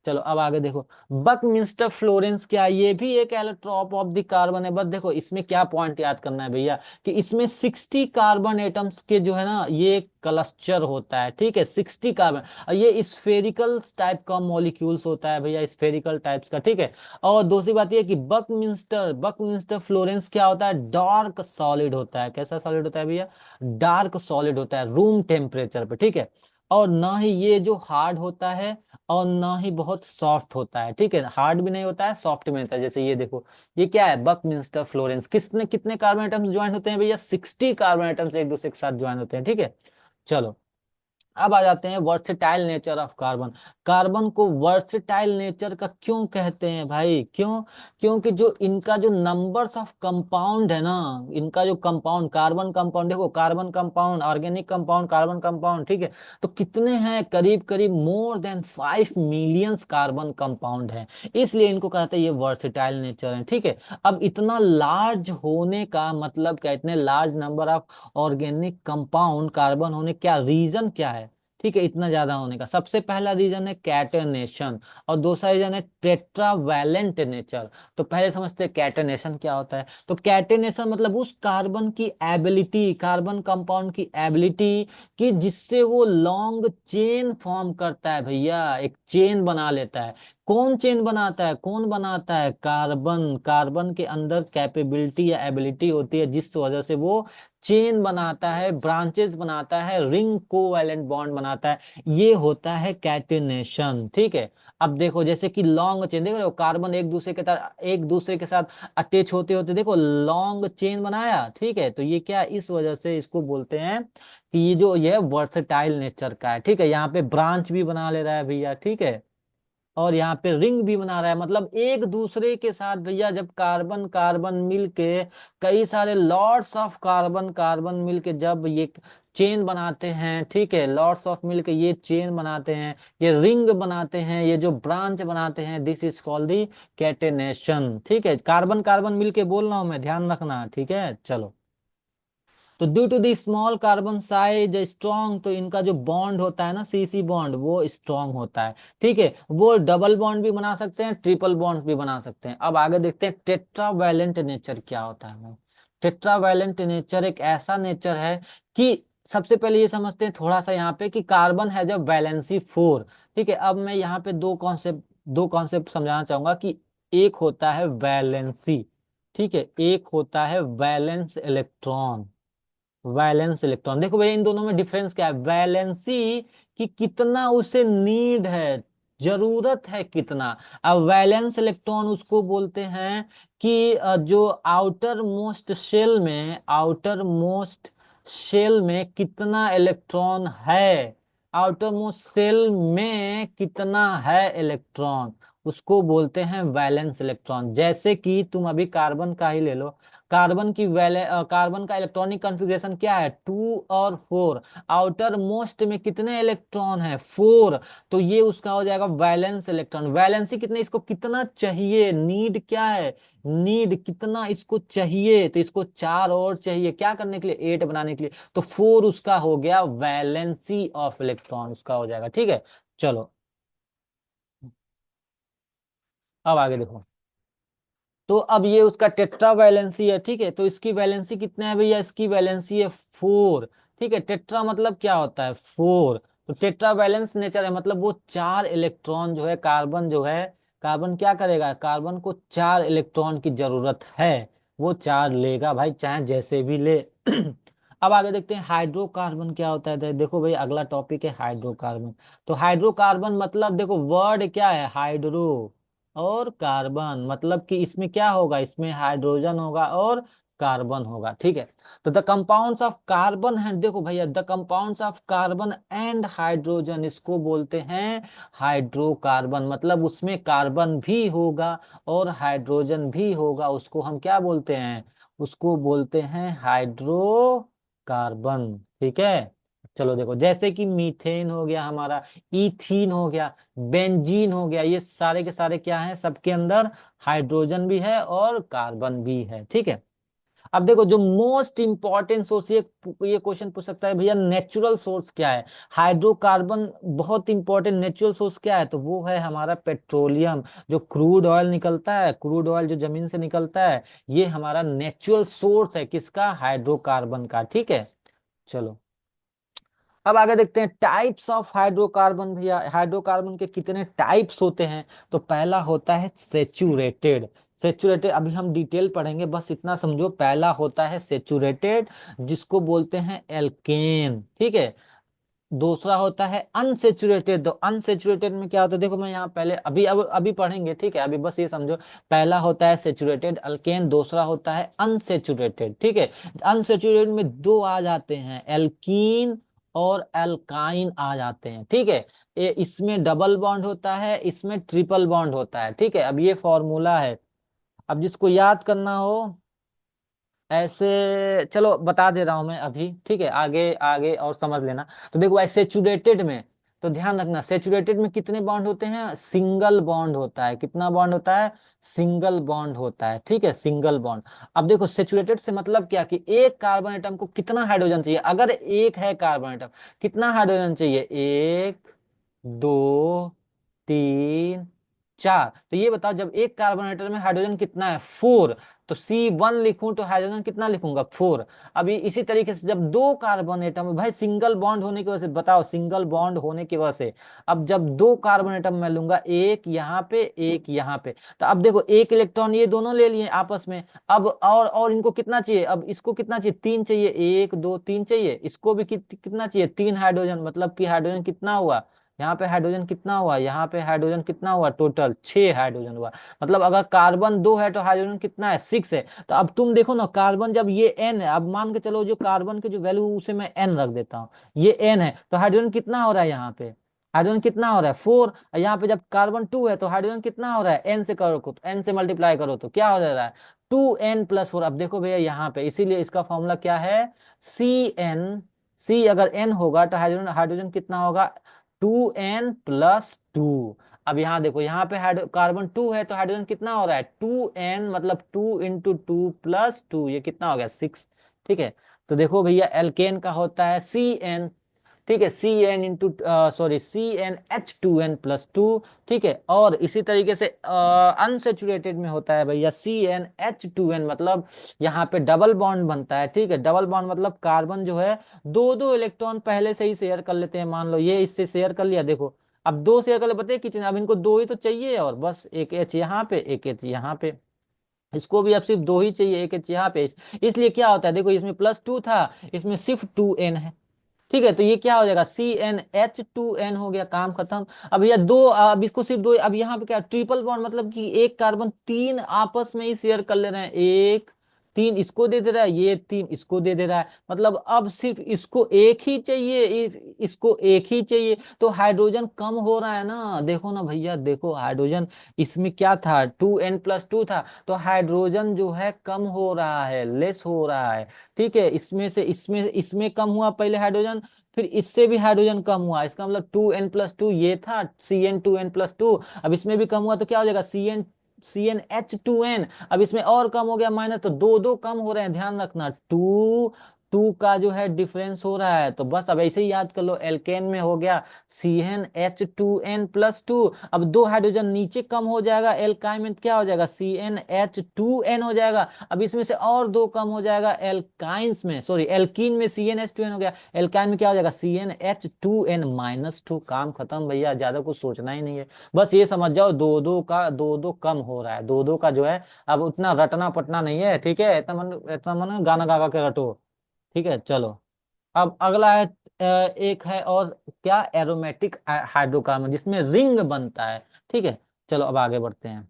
चलो अब आगे देखो, बकमिंस्टर फ्लोरेंस क्या है? ये भी एक एलोट्रॉप ऑफ द कार्बन है। बस देखो इसमें क्या पॉइंट याद करना है भैया, कि इसमें 60 कार्बन एटम्स के जो है ना ये क्लस्टर होता है, ठीक है, 60 कार्बन। और ये स्फेरिकल टाइप का मॉलिक्यूल्स होता है भैया, स्फेरिकल टाइप्स का, ठीक है। और दूसरी बात ये कि बकमिंस्टर फ्लोरेंस क्या होता है, डार्क सॉलिड होता है। कैसा सॉलिड होता है भैया? डार्क सॉलिड होता है रूम टेम्परेचर पे, ठीक है। और ना ही ये जो हार्ड होता है और ना ही बहुत सॉफ्ट होता है, ठीक है, हार्ड भी नहीं होता है, सॉफ्ट भी नहीं होता है। जैसे ये देखो, ये क्या है, बकमिंस्टर फ्लोरेंस। किसने कितने कार्बन एटम्स ज्वाइन होते हैं भैया? 60 कार्बन एटम्स एक दूसरे के साथ ज्वाइन होते हैं, ठीक है। चलो अब आ जाते हैं versatile nature of carbon. Carbon को वर्सेटाइल नेचर का क्यों कहते हैं भाई? क्यों? क्योंकि जो इनका जो नंबर्स ऑफ कंपाउंड है ना, इनका जो कंपाउंड, कार्बन कंपाउंड देखो, carbon compound, organic compound, carbon compound, ठीक है। तो कितने हैं? करीब करीब more than 5 millions carbon compound हैं, इसलिए इनको कहते हैं ये वर्सेटाइल नेचर है, ठीक है। अब इतना लार्ज होने का मतलब क्या, इतने large number of organic compound carbon होने क्या रीजन क्या है, ठीक है, इतना ज्यादा होने का? सबसे पहला रीजन है कैटेनेशन, और दूसरा रीजन है टेट्रावैलेंट नेचर। तो पहले समझते हैं कैटेनेशन क्या होता है। तो कैटेनेशन मतलब उस कार्बन की एबिलिटी, कार्बन कंपाउंड की एबिलिटी, कि जिससे वो लॉन्ग चेन फॉर्म करता है भैया, एक चेन बना लेता है। कौन चेन बनाता है? कौन बनाता है? कार्बन। कार्बन के अंदर कैपेबिलिटी या एबिलिटी होती है, जिस वजह से वो चेन बनाता है, ब्रांचेस बनाता है, रिंग कोवैलेंट बॉन्ड बनाता है, ये होता है कैटेनेशन, ठीक है। अब देखो जैसे कि लॉन्ग चेन, देख रहे हो, कार्बन एक दूसरे के साथ अटैच होते होते देखो लॉन्ग चेन बनाया, ठीक है। तो ये क्या, इस वजह से इसको बोलते हैं कि ये जो ये वर्सेटाइल नेचर का है, ठीक है। यहाँ पे ब्रांच भी बना ले रहा है भैया, ठीक है, और यहाँ पे रिंग भी बना रहा है। मतलब एक दूसरे के साथ भैया जब कार्बन कार्बन मिलके, कई सारे लॉट्स ऑफ कार्बन कार्बन मिलके जब ये चेन बनाते हैं, ठीक है, लॉट्स ऑफ मिलके ये चेन बनाते हैं, ये रिंग बनाते हैं, ये जो ब्रांच बनाते हैं, this is called the catenation, ठीक है। कार्बन कार्बन मिलके बोल रहा हूं मैं, ध्यान रखना, ठीक है। चलो, तो due to the small carbon size strong, तो इनका जो बॉन्ड होता है ना, सीसी बॉन्ड, वो स्ट्रॉन्ग होता है, ठीक है। वो डबल बॉन्ड भी बना सकते हैं, ट्रिपल बॉन्ड्स भी बना सकते हैं। अब आगे देखते हैं टेट्रावैलेंट नेचर क्या होता है। टेट्रावैलेंट नेचर एक ऐसा नेचर है कि सबसे पहले ये समझते हैं थोड़ा सा यहाँ पे कि कार्बन है जब वैलेंसी 4। ठीक है, अब मैं यहाँ पे दो कॉन्सेप्ट समझाना चाहूंगा कि एक होता है वैलेंसी, ठीक है, एक होता है वैलेंस इलेक्ट्रॉन। वैलेंस इलेक्ट्रॉन, देखो भैया इन दोनों में डिफरेंस क्या है। वैलेंसी कि कितना उसे नीड है, जरूरत है कितना। अब वैलेंस इलेक्ट्रॉन उसको बोलते हैं कि जो आउटर मोस्ट शेल में कितना इलेक्ट्रॉन है, आउटर मोस्ट सेल में कितना है इलेक्ट्रॉन, उसको बोलते हैं वैलेंस इलेक्ट्रॉन। जैसे कि तुम अभी कार्बन का ही ले लो, कार्बन का इलेक्ट्रॉनिक कॉन्फ़िगरेशन क्या है, 2 और 4। आउटर मोस्ट में कितने इलेक्ट्रॉन है, 4। तो ये उसका हो जाएगा वैलेंस इलेक्ट्रॉन। वैलेंसी कितने, इसको कितना चाहिए, नीड क्या है, नीड कितना इसको चाहिए, तो इसको 4 और चाहिए क्या करने के लिए, 8 बनाने के लिए। तो 4 उसका हो गया वैलेंसी ऑफ इलेक्ट्रॉन, उसका हो जाएगा। ठीक है, चलो अब आगे देखो। तो अब ये उसका टेट्रा वैलेंसी है, ठीक है, तो इसकी वैलेंसी कितना है भैया, इसकी वैलेंसी है 4। ठीक है, टेट्रा मतलब क्या होता है, 4। तो टेट्रा वैलेंस नेचर है, मतलब वो 4 इलेक्ट्रॉन जो है, कार्बन जो है, कार्बन क्या करेगा, कार्बन को 4 इलेक्ट्रॉन की जरूरत है, वो 4 लेगा भाई, चाहे जैसे भी ले। अब आगे देखते हैं हाइड्रोकार्बन क्या होता है। देखो भाई अगला टॉपिक है हाइड्रोकार्बन। तो हाइड्रोकार्बन मतलब देखो वर्ड क्या है, हाइड्रो और कार्बन, मतलब कि इसमें क्या होगा, इसमें हाइड्रोजन होगा और कार्बन होगा। ठीक है, तो द कंपाउंड्स ऑफ कार्बन है, देखो भैया the compounds of carbon and hydrogen, इसको बोलते हैं हाइड्रोकार्बन। मतलब उसमें कार्बन भी होगा और हाइड्रोजन भी होगा, उसको हम क्या बोलते हैं, उसको बोलते हैं हाइड्रोकार्बन। ठीक है, चलो देखो जैसे कि मीथेन हो गया हमारा, इथीन हो गया, बेंजीन हो गया, ये सारे के सारे क्या हैं, सबके अंदर हाइड्रोजन भी है और कार्बन भी है। ठीक है, अब देखो जो मोस्ट इंपॉर्टेंट सोर्स, ये क्वेश्चन पूछ सकता है भैया नेचुरल सोर्स क्या है, हाइड्रोकार्बन बहुत इंपॉर्टेंट, नेचुरल सोर्स क्या है, तो वो है हमारा पेट्रोलियम। जो क्रूड ऑयल निकलता है, क्रूड ऑयल जो जमीन से निकलता है, ये हमारा नेचुरल सोर्स है किसका, हाइड्रोकार्बन का। ठीक है, चलो अब आगे देखते हैं टाइप्स ऑफ हाइड्रोकार्बन। भैया हाइड्रोकार्बन के कितने टाइप्स होते हैं, तो पहला होता है सेचुरेटेड। सेचुरेटेड अभी हम डिटेल पढ़ेंगे, बस इतना समझो, पहला होता है सेचुरेटेड जिसको बोलते हैं एल्केन। ठीक है, दूसरा होता है अनसेचुरेटेड। तो अनसेचुरेटेड में क्या होता है, देखो मैं यहाँ पहले अभी पढ़ेंगे, ठीक है, अभी बस ये समझो, पहला होता है सेचुरेटेड अल्केन, दूसरा होता है अनसेचुरेटेड। ठीक है, अनसेचुरेटेड में दो आ जाते हैं, एल्कीन और एल्काइन आ जाते हैं। ठीक है, इसमें डबल बॉन्ड होता है, इसमें ट्रिपल बॉन्ड होता है। ठीक है, अब ये फॉर्मूला है, अब जिसको याद करना हो ऐसे, चलो बता दे रहा हूं मैं अभी, ठीक है, आगे आगे और समझ लेना। तो देखो ऐसे सेचुरेटेड में, तो ध्यान रखना सेचुरेटेड में कितने बॉन्ड होते हैं, सिंगल बॉन्ड होता है, कितना बॉन्ड होता है, सिंगल बॉन्ड होता है। ठीक है, सिंगल बॉन्ड। अब देखो सेचुरेटेड से मतलब क्या कि एक कार्बन एटम को कितना हाइड्रोजन चाहिए, अगर एक है कार्बन एटम, कितना हाइड्रोजन चाहिए, 1 2 3 4। तो ये बताओ जब एक कार्बन एटम में हाइड्रोजन कितना है, 4, तो C1 लिखूं तो हाइड्रोजन कितना लिखूंगा, 4। अभी इसी तरीके से जब दो कार्बन एटम, भाई सिंगल बॉन्ड होने की वजह से, बताओ सिंगल बॉन्ड होने की वजह से, अब जब दो कार्बन एटम मैं लूंगा, एक यहाँ पे एक यहाँ पे, तो अब देखो एक इलेक्ट्रॉन ये दोनों ले लिए आपस में। अब और इनको कितना चाहिए, अब इसको कितना चाहिए, 3 चाहिए, 1 2 3 चाहिए, इसको भी कितना चाहिए, 3 हाइड्रोजन, मतलब कि हाइड्रोजन कितना हुआ, यहाँ पे हाइड्रोजन कितना हुआ, यहाँ पे हाइड्रोजन कितना हुआ, टोटल 6 हाइड्रोजन हुआ। मतलब अगर कार्बन 2 है तो हाइड्रोजन कितना है, 6 है। तो अब तुम देखो ना, कार्बन जब ये एन है, अब मान के चलो जो कार्बन की जो वैल्यू उसे मैं एन रख देता हूँ, ये एन है, तो हाइड्रोजन कितना हो रहा है, यहाँ पे हाइड्रोजन कितना हो रहा है, 4। यहाँ पे जब कार्बन 2 है तो हाइड्रोजन कितना हो रहा है, एन से करो तो, एन से मल्टीप्लाई करो तो क्या हो जा रहा है, 2n+4। अब देखो भैया यहाँ पे, इसीलिए इसका फॉर्मूला क्या है, Cn। सी अगर एन होगा तो हाइड्रोजन हाइड्रोजन कितना होगा, 2n+2। अब यहाँ देखो, यहाँ पे कार्बन 2 है तो हाइड्रोजन कितना हो रहा है, 2n, मतलब 2 × 2 + 2, ये कितना हो गया, 6। ठीक है, तो देखो भैया एल्केन का होता है Cn, ठीक है, CnH2n+2, ठीक है। और इसी तरीके से अनसेचुरेटेड में होता है भैया CnH2n, मतलब यहाँ पे डबल बॉन्ड बनता है, ठीक है। डबल बॉन्ड मतलब कार्बन जो है दो दो इलेक्ट्रॉन पहले से ही शेयर कर लेते हैं, मान लो ये इससे शेयर कर लिया, देखो अब दो शेयर कर ले, बताइए कितने, अब इनको दो ही तो चाहिए, और बस एक एच यहाँ पे, एक एच यहाँ पे, इसको भी अब सिर्फ दो ही चाहिए, एक एच यहाँ पे। इसलिए क्या होता है, देखो इसमें +2 था, इसमें सिर्फ 2n है, ठीक है। तो ये क्या हो जाएगा, CnH2n हो गया, काम खत्म। अब ये दो, अब इसको सिर्फ दो, अब यहाँ पे क्या ट्रिपल बॉन्ड, मतलब कि एक कार्बन तीन आपस में ही शेयर कर ले रहे हैं, एक तीन इसको दे दे रहा है, ये तीन इसको दे दे रहा है, मतलब अब सिर्फ इसको एक ही चाहिए, इसको एक ही चाहिए, तो हाइड्रोजन कम हो रहा है ना, देखो ना भैया, देखो हाइड्रोजन, इसमें क्या था 2n+2 था, तो हाइड्रोजन जो है कम हो रहा है, लेस हो रहा है, ठीक है। इसमें से इसमें इसमें कम हुआ पहले हाइड्रोजन, फिर इससे भी हाइड्रोजन कम हुआ, इसका मतलब 2n+2 ये था CN2n+2, अब इसमें भी कम हुआ तो क्या हो जाएगा CnH2n, अब इसमें और कम हो गया माइनस, तो दो दो कम हो रहे हैं, ध्यान रखना, टू टू का जो है डिफरेंस हो रहा है, तो बस अब ऐसे ही याद कर लो, एल्केन में हो गया CnH2n+2, अब दो हाइड्रोजन नीचे कम हो जाएगा, एल्काइन में क्या हो जाएगा CnH2n हो जाएगा, अब इसमें से और दो कम हो जाएगा, एल्काइंस में, सॉरी एल्कीन में CnH2n हो गया, एल्काइन में क्या हो जाएगा CnH2n-2, काम खत्म भैया, ज्यादा कुछ सोचना ही नहीं है, बस ये समझ जाओ दो दो का दो दो कम हो रहा है, दो दो का जो है अब उतना रटना पटना नहीं है, ठीक है, इतना मन गाना गा गा के रटो, ठीक है। चलो, अब अगला है एक है और क्या, एरोमेटिक हाइड्रोकार्बन जिसमें रिंग बनता है, ठीक है। चलो अब आगे बढ़ते हैं,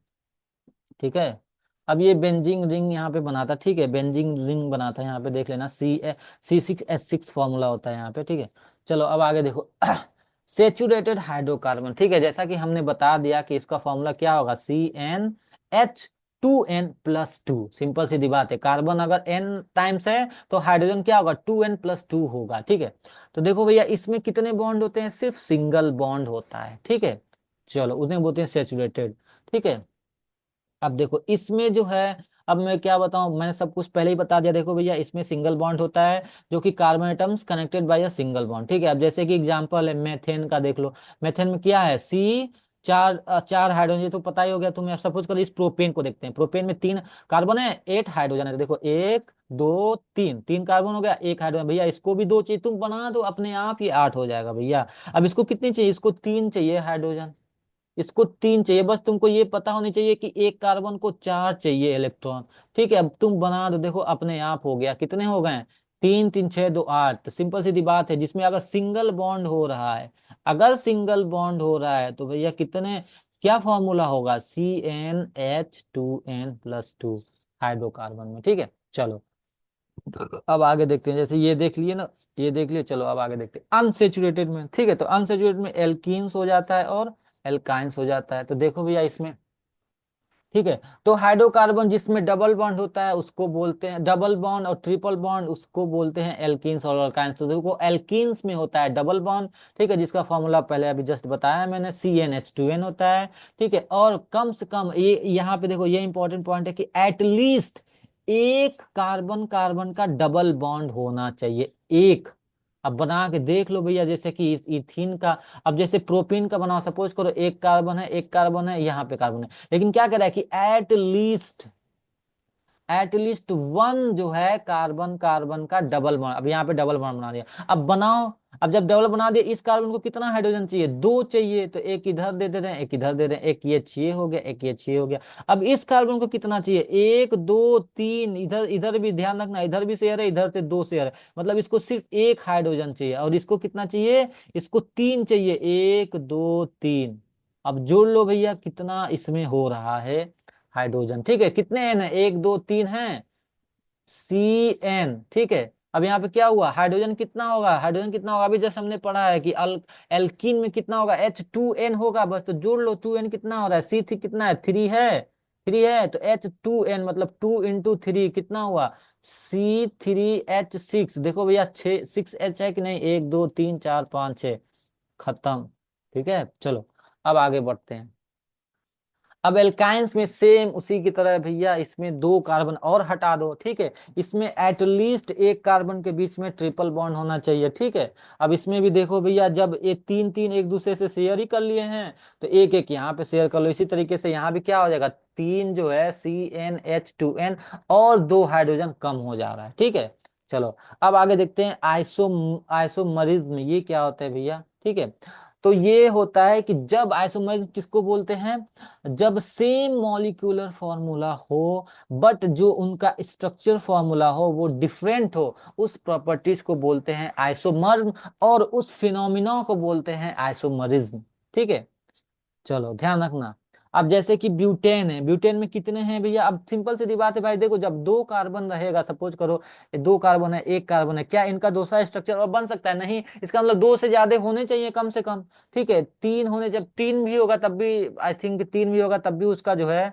ठीक है। अब ये बेंजीन रिंग यहाँ पे बनाता, ठीक है, बेंजीन रिंग बनाता है, यहाँ पे देख लेना, C6H6 फॉर्मूला होता है यहाँ पे, ठीक है। चलो अब आगे देखो सेचुरेटेड हाइड्रोकार्बन, ठीक है, जैसा कि हमने बता दिया कि इसका फॉर्मूला क्या होगा, CnH2n+2, सिंपल सीधी बात है, कार्बन अगर n टाइम्स है तो हाइड्रोजन क्या होगा 2n+2 होगा, ठीक है। तो देखो भैया इसमें कितने बॉन्ड होते हैं, सिर्फ सिंगल बॉन्ड होता है, ठीक है। चलो उन्हें बोलते हैं सेचुरेटेड, ठीक है। अब देखो इसमें जो है, अब मैं क्या बताऊं, मैंने सब कुछ पहले ही बता दिया, देखो भैया इसमें सिंगल बॉन्ड होता है, जो कि carbon atoms connected by a single bond, ठीक है। अब जैसे कि एग्जांपल है मेथेन का, देख लो मेथेन में क्या है, चार हाइड्रोजन, ये तो पता ही हो गया तुम्हें। अब सपोज करो इस प्रोपेन को देखते हैं, प्रोपेन में तीन कार्बन है, 8 हाइड्रोजन है, तो देखो एक दो तीन, तीन कार्बन हो गया, एक हाइड्रोजन, भैया इसको भी दो चाहिए, तुम बना दो अपने आप, ये 8 हो जाएगा भैया। अब इसको कितनी चाहिए, इसको तीन चाहिए हाइड्रोजन, इसको तीन चाहिए, बस तुमको ये पता होनी चाहिए कि एक कार्बन को चार चाहिए इलेक्ट्रॉन, ठीक है। अब तुम बना दो, देखो अपने आप हो गया, कितने हो गए, तीन तीन छह दो आठ, तो सिंपल सीधी बात है, जिसमें अगर सिंगल बॉन्ड हो रहा है, अगर सिंगल बॉन्ड हो रहा है तो भैया कितने, क्या फॉर्मूला होगा CnH2n+2 हाइड्रोकार्बन में, ठीक है। चलो अब आगे देखते हैं, जैसे ये देख लिए ना, ये देख लिए, चलो अब आगे देखते हैं अनसेचुरेटेड में, ठीक है। तो अनसेचुरेटेड में एल्कीन्स हो जाता है और एल्काइंस हो जाता है, तो देखो भैया इसमें, ठीक है। तो हाइड्रोकार्बन जिसमें डबल बॉन्ड होता है उसको बोलते हैं, डबल बॉन्ड और ट्रिपल बॉन्ड उसको बोलते हैं एल्कीन्स और अल्काइंस, तो देखो एल्कीन्स में होता है डबल बॉन्ड, ठीक है, जिसका फॉर्मूला पहले अभी जस्ट बताया मैंने, CnH2n होता है, ठीक है। और कम से कम ये यहाँ पे देखो, ये इंपॉर्टेंट पॉइंट है कि एटलीस्ट एक कार्बन कार्बन का डबल बॉन्ड होना चाहिए, एक। अब बना के देख लो भैया, जैसे कि इस इथीन का, अब जैसे प्रोपीन का बनाओ, सपोज करो एक कार्बन है, एक कार्बन है, यहाँ पे कार्बन है, लेकिन क्या कह रहा है कि एटलीस्ट वन जो है कार्बन कार्बन का डबल बॉन्ड, अब यहाँ पे डबल बॉन्ड बना दिया, अब बनाओ, अब जब डबल बना दिया, इस कार्बन को कितना हाइड्रोजन चाहिए, दो चाहिए, तो एक इधर दे दे रहे हैं, एक इधर दे रहे हैं, एक ये छह हो गया, एक ये छह हो गया। अब इस कार्बन को कितना चाहिए, एक दो तीन, इधर इधर भी ध्यान रखना, इधर भी शेयर है, इधर से दो शेयर है, मतलब इसको सिर्फ एक हाइड्रोजन चाहिए, और इसको कितना चाहिए, इसको तीन चाहिए, एक दो तीन। अब जोड़ लो भैया कितना इसमें हो रहा है हाइड्रोजन, ठीक है, कितने एन है, एक दो तीन है, CN, ठीक है। अब यहाँ पे क्या हुआ, हाइड्रोजन कितना होगा, हाइड्रोजन कितना होगा, अभी जैसे हमने पढ़ा है कि एल्कीन में कितना होगा, H2n होगा, बस तो जोड़ लो, 2n कितना हो रहा है, C3 कितना है, 3 है तो H2n मतलब 2 × 3 कितना हुआ, C3H6, देखो भैया 6H है कि नहीं, एक दो तीन चार पाँच छः, खत्म, ठीक है। चलो अब आगे बढ़ते हैं, अब एल्काइंस में सेम उसी की तरह भैया, इसमें 2 कार्बन और हटा दो, ठीक है। इसमें एटलीस्ट एक कार्बन के बीच में ट्रिपल बॉन्ड होना चाहिए, ठीक है। अब इसमें भी देखो भैया, जब ये तीन तीन एक दूसरे से शेयर ही कर लिए हैं, तो एक एक यहाँ पे शेयर कर लो। इसी तरीके से यहाँ भी क्या हो जाएगा, तीन जो है CnH2n, और 2 हाइड्रोजन कम हो जा रहा है, ठीक है। चलो अब आगे देखते हैं आइसोमरिज्म, ये क्या होता है भैया, ठीक है। तो ये होता है कि जब आइसोमरिज्म किसको बोलते हैं, जब सेम मॉलिक्यूलर फॉर्मूला हो बट जो उनका स्ट्रक्चर फॉर्मूला हो वो डिफरेंट हो, उस प्रॉपर्टीज को बोलते हैं आइसोमर्स, और उस फिनोमिना को बोलते हैं आइसोमरिज्म, ठीक है। चलो ध्यान रखना। अब जैसे कि ब्यूटेन है, ब्यूटेन में कितने हैं भैया, अब सिंपल सी बात है भाई, देखो जब 2 कार्बन रहेगा, सपोज करो ये 2 कार्बन है, एक कार्बन है, क्या इनका दूसरा स्ट्रक्चर और बन सकता है, नहीं। इसका मतलब 2 से ज्यादा होने चाहिए कम से कम, ठीक है। तीन होने, जब तीन भी होगा तब भी, आई थिंक तीन भी होगा तब भी उसका जो है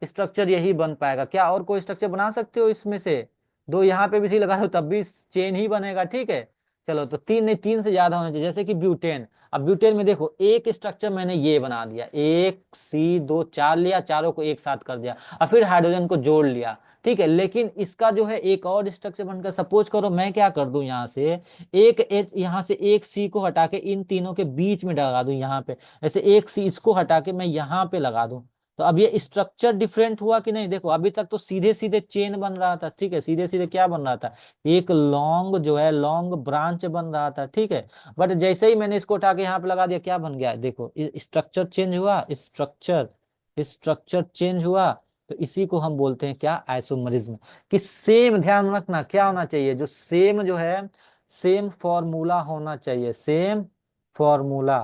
स्ट्रक्चर यही बन पाएगा। क्या और कोई स्ट्रक्चर बना सकते हो इसमें से, दो यहाँ पे भी सी लगा दो तब भी चेन ही बनेगा, ठीक है। चलो तो तीन नहीं, तीन से ज्यादा होना चाहिए, जैसे कि ब्यूटेन। अब ब्यूटेन में देखो एक स्ट्रक्चर मैंने ये बना दिया, एक C2 चार लिया, चारों को एक साथ कर दिया, और फिर हाइड्रोजन को जोड़ लिया, ठीक है। लेकिन इसका जो है एक और स्ट्रक्चर बनकर, सपोज करो मैं क्या कर दूं, यहाँ से एक H, यहाँ से एक C को हटा के इन तीनों के बीच में लगा दूं यहाँ पे, जैसे एक C इसको हटा के मैं यहाँ पे लगा दूं, तो अब ये स्ट्रक्चर डिफरेंट हुआ कि नहीं। देखो अभी तक तो सीधे सीधे चेन बन रहा था, ठीक है, सीधे सीधे क्या बन रहा था, एक लॉन्ग जो है लॉन्ग ब्रांच बन रहा था, ठीक है। बट जैसे ही मैंने इसको उठा के यहाँ पे लगा दिया, क्या बन गया, देखो स्ट्रक्चर चेंज हुआ, स्ट्रक्चर स्ट्रक्चर चेंज हुआ। तो इसी को हम बोलते हैं क्या, आइसोमरिज्म। कि सेम, ध्यान रखना क्या होना चाहिए, जो सेम जो है सेम फॉर्मूला होना चाहिए, सेम फॉर्मूला,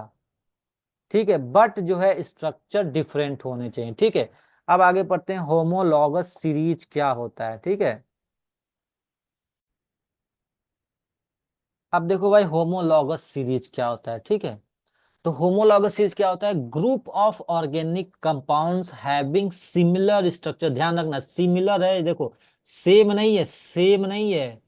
ठीक है, बट जो है स्ट्रक्चर डिफरेंट होने चाहिए, ठीक है। अब आगे पढ़ते हैं होमोलॉगस सीरीज क्या होता है, ठीक है। अब देखो भाई होमोलॉगस सीरीज क्या होता है, ठीक है। तो होमोलॉगस सीरीज क्या होता है, group of organic compounds having similar structure. ध्यान रखना सिमिलर है, देखो सेम नहीं है, सेम नहीं है,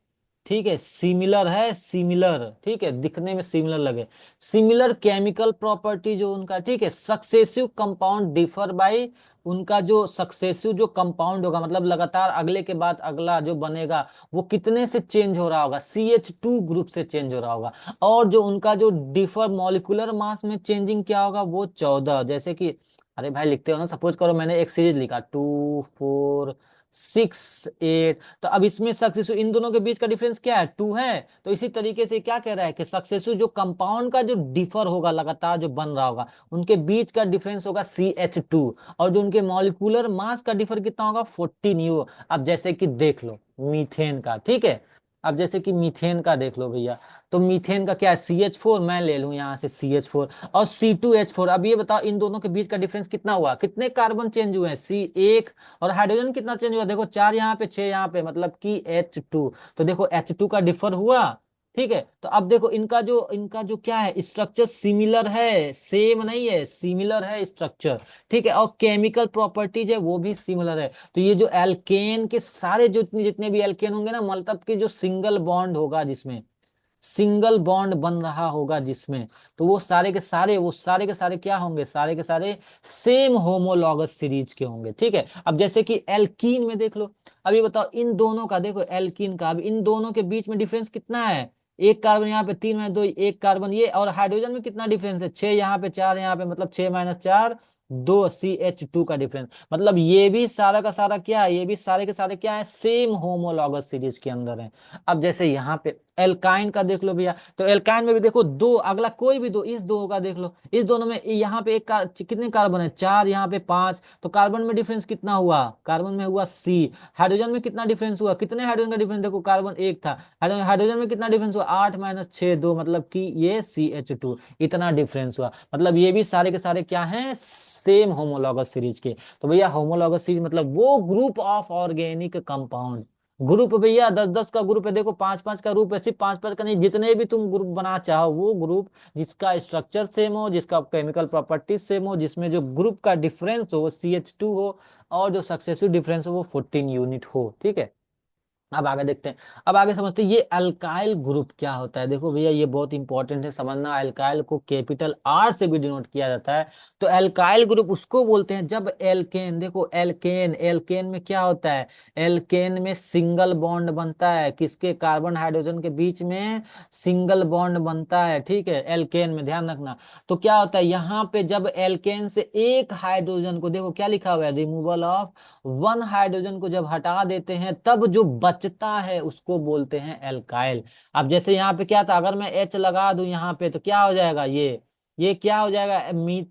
ठीक है, सिमिलर है, सिमिलर, ठीक है, दिखने में सिमिलर लगे, सिमिलर केमिकल प्रॉपर्टी जो उनका, ठीक है। सक्सेसिव कंपाउंड डिफर बाय, उनका जो सक्सेसिव जो कंपाउंड होगा, मतलब लगातार अगले के बाद अगला जो बनेगा, वो कितने से चेंज हो रहा होगा, CH2 ग्रुप से चेंज हो रहा होगा। और जो उनका जो डिफर मॉलिक्यूलर मास में चेंजिंग क्या होगा, वो 14, जैसे कि अरे भाई लिखते हो ना, सपोज करो मैंने एक सीरीज लिखा 2 4 6 8, तो अब इसमें सक्सेसिव इन दोनों के बीच का डिफरेंस क्या है, 2 है। तो इसी तरीके से क्या कह रहा है कि सक्सेसिव जो कंपाउंड का जो डिफर होगा, लगातार जो बन रहा होगा, उनके बीच का डिफरेंस होगा CH2। और जो उनके मॉलिक्यूलर मास का डिफर कितना होगा, 14U। अब जैसे कि देख लो मीथेन का, ठीक है। अब जैसे कि मीथेन का देख लो भैया, तो मीथेन का क्या है, CH4, मैं ले लूं यहाँ से CH4 और C2H4। अब ये बताओ इन दोनों के बीच का डिफरेंस कितना हुआ, कितने कार्बन चेंज हुए हैं, C1। और हाइड्रोजन कितना चेंज हुआ, देखो 4 यहाँ पे 6 यहाँ पे, मतलब कि H2। तो देखो H2 का डिफर हुआ, ठीक है। तो अब देखो इनका जो क्या है, स्ट्रक्चर सिमिलर है, सेम नहीं है, सिमिलर है स्ट्रक्चर, ठीक है। और केमिकल प्रॉपर्टीज है वो भी सिमिलर है। तो ये जो एल्केन के सारे जो जितने जितने भी एल्केन होंगे ना, मतलब कि जो सिंगल बॉन्ड होगा जिसमें, सिंगल बॉन्ड बन रहा होगा जिसमें, तो वो सारे के सारे क्या होंगे, सारे के सारे सेम होमोलॉगस सीरीज के होंगे, ठीक है। अब जैसे कि एल्कीन में देख लो, अब ये बताओ इन दोनों का, देखो एल्कीन का, अब इन दोनों के बीच में डिफरेंस कितना है, एक कार्बन यहाँ पे, तीन में दो, एक कार्बन ये, और हाइड्रोजन में कितना डिफरेंस है, 6 यहाँ पे 4 यहाँ पे, मतलब 6 - 4 2, CH2 का डिफरेंस। मतलब ये भी सारा का सारा क्या है, ये भी सारे के सारे क्या है, सेम होमोलॉगस सीरीज के अंदर है। अब जैसे यहाँ पे एल्काइन का देख लो भैया, तो एल्काइन में भी देखो दो, अगला कोई भी दो, इस दो का देख लो, इस दोनों में यहाँ पे कितने कार्बन है, 4 यहाँ पे 5, तो कार्बन में डिफरेंस कितना हुआ, कार्बन में हुआ C। हाइड्रोजन में कितना डिफरेंस हुआ, कितने हाइड्रोजन का डिफरेंस, देखो कार्बन एक था, हाइड्रोजन में कितना डिफरेंस हुआ, 8 - 6 2, मतलब कि ये CH2, इतना डिफरेंस हुआ। मतलब ये भी सारे के सारे क्या हैं, सेम होमोलॉगस सीरीज के। तो भैया होमोलॉगस सीरीज मतलब वो group of organic compound, group भैया 10 10 का ग्रुप है, देखो 5 5 का ग्रुप है, सिर्फ 5 5 का नहीं, जितने भी तुम ग्रुप बना चाहो वो ग्रुप, जिसका स्ट्रक्चर सेम हो, जिसका केमिकल प्रॉपर्टीज सेम हो, जिसमें जो ग्रुप का डिफरेंस हो वो CH2 हो, और जो सक्सेसिव डिफरेंस हो वो 14 यूनिट हो, ठीक है। अब आगे देखते हैं। अब आगे समझते हैं ये अल्काइल ग्रुप क्या होता है। देखो भैया ये बहुत इंपॉर्टेंट है समझना। अल्काइल को कैपिटल आर से भी डिनोट किया जाता है। तो अल्काइल ग्रुप उसको बोलते हैं जब एल्केन, देखो एल्केन, एल्केन में क्या होता है, एल्केन में सिंगल बॉन्ड बनता है, किसके, कार्बन हाइड्रोजन के बीच में सिंगल बॉन्ड बनता है, ठीक है, एल्केन में, ध्यान रखना। तो क्या होता है यहाँ पे, जब एल्केन से एक हाइड्रोजन को, देखो क्या लिखा हुआ है, रिमूवल ऑफ वन हाइड्रोजन को जब हटा देते हैं तब जो बचता है उसको बोलते हैं एल्काइल। अब जैसे यहाँ पे क्या था, अगर मैं एच लगा दूं यहाँ पे तो क्या हो जाएगा, ये क्या हो जाएगा,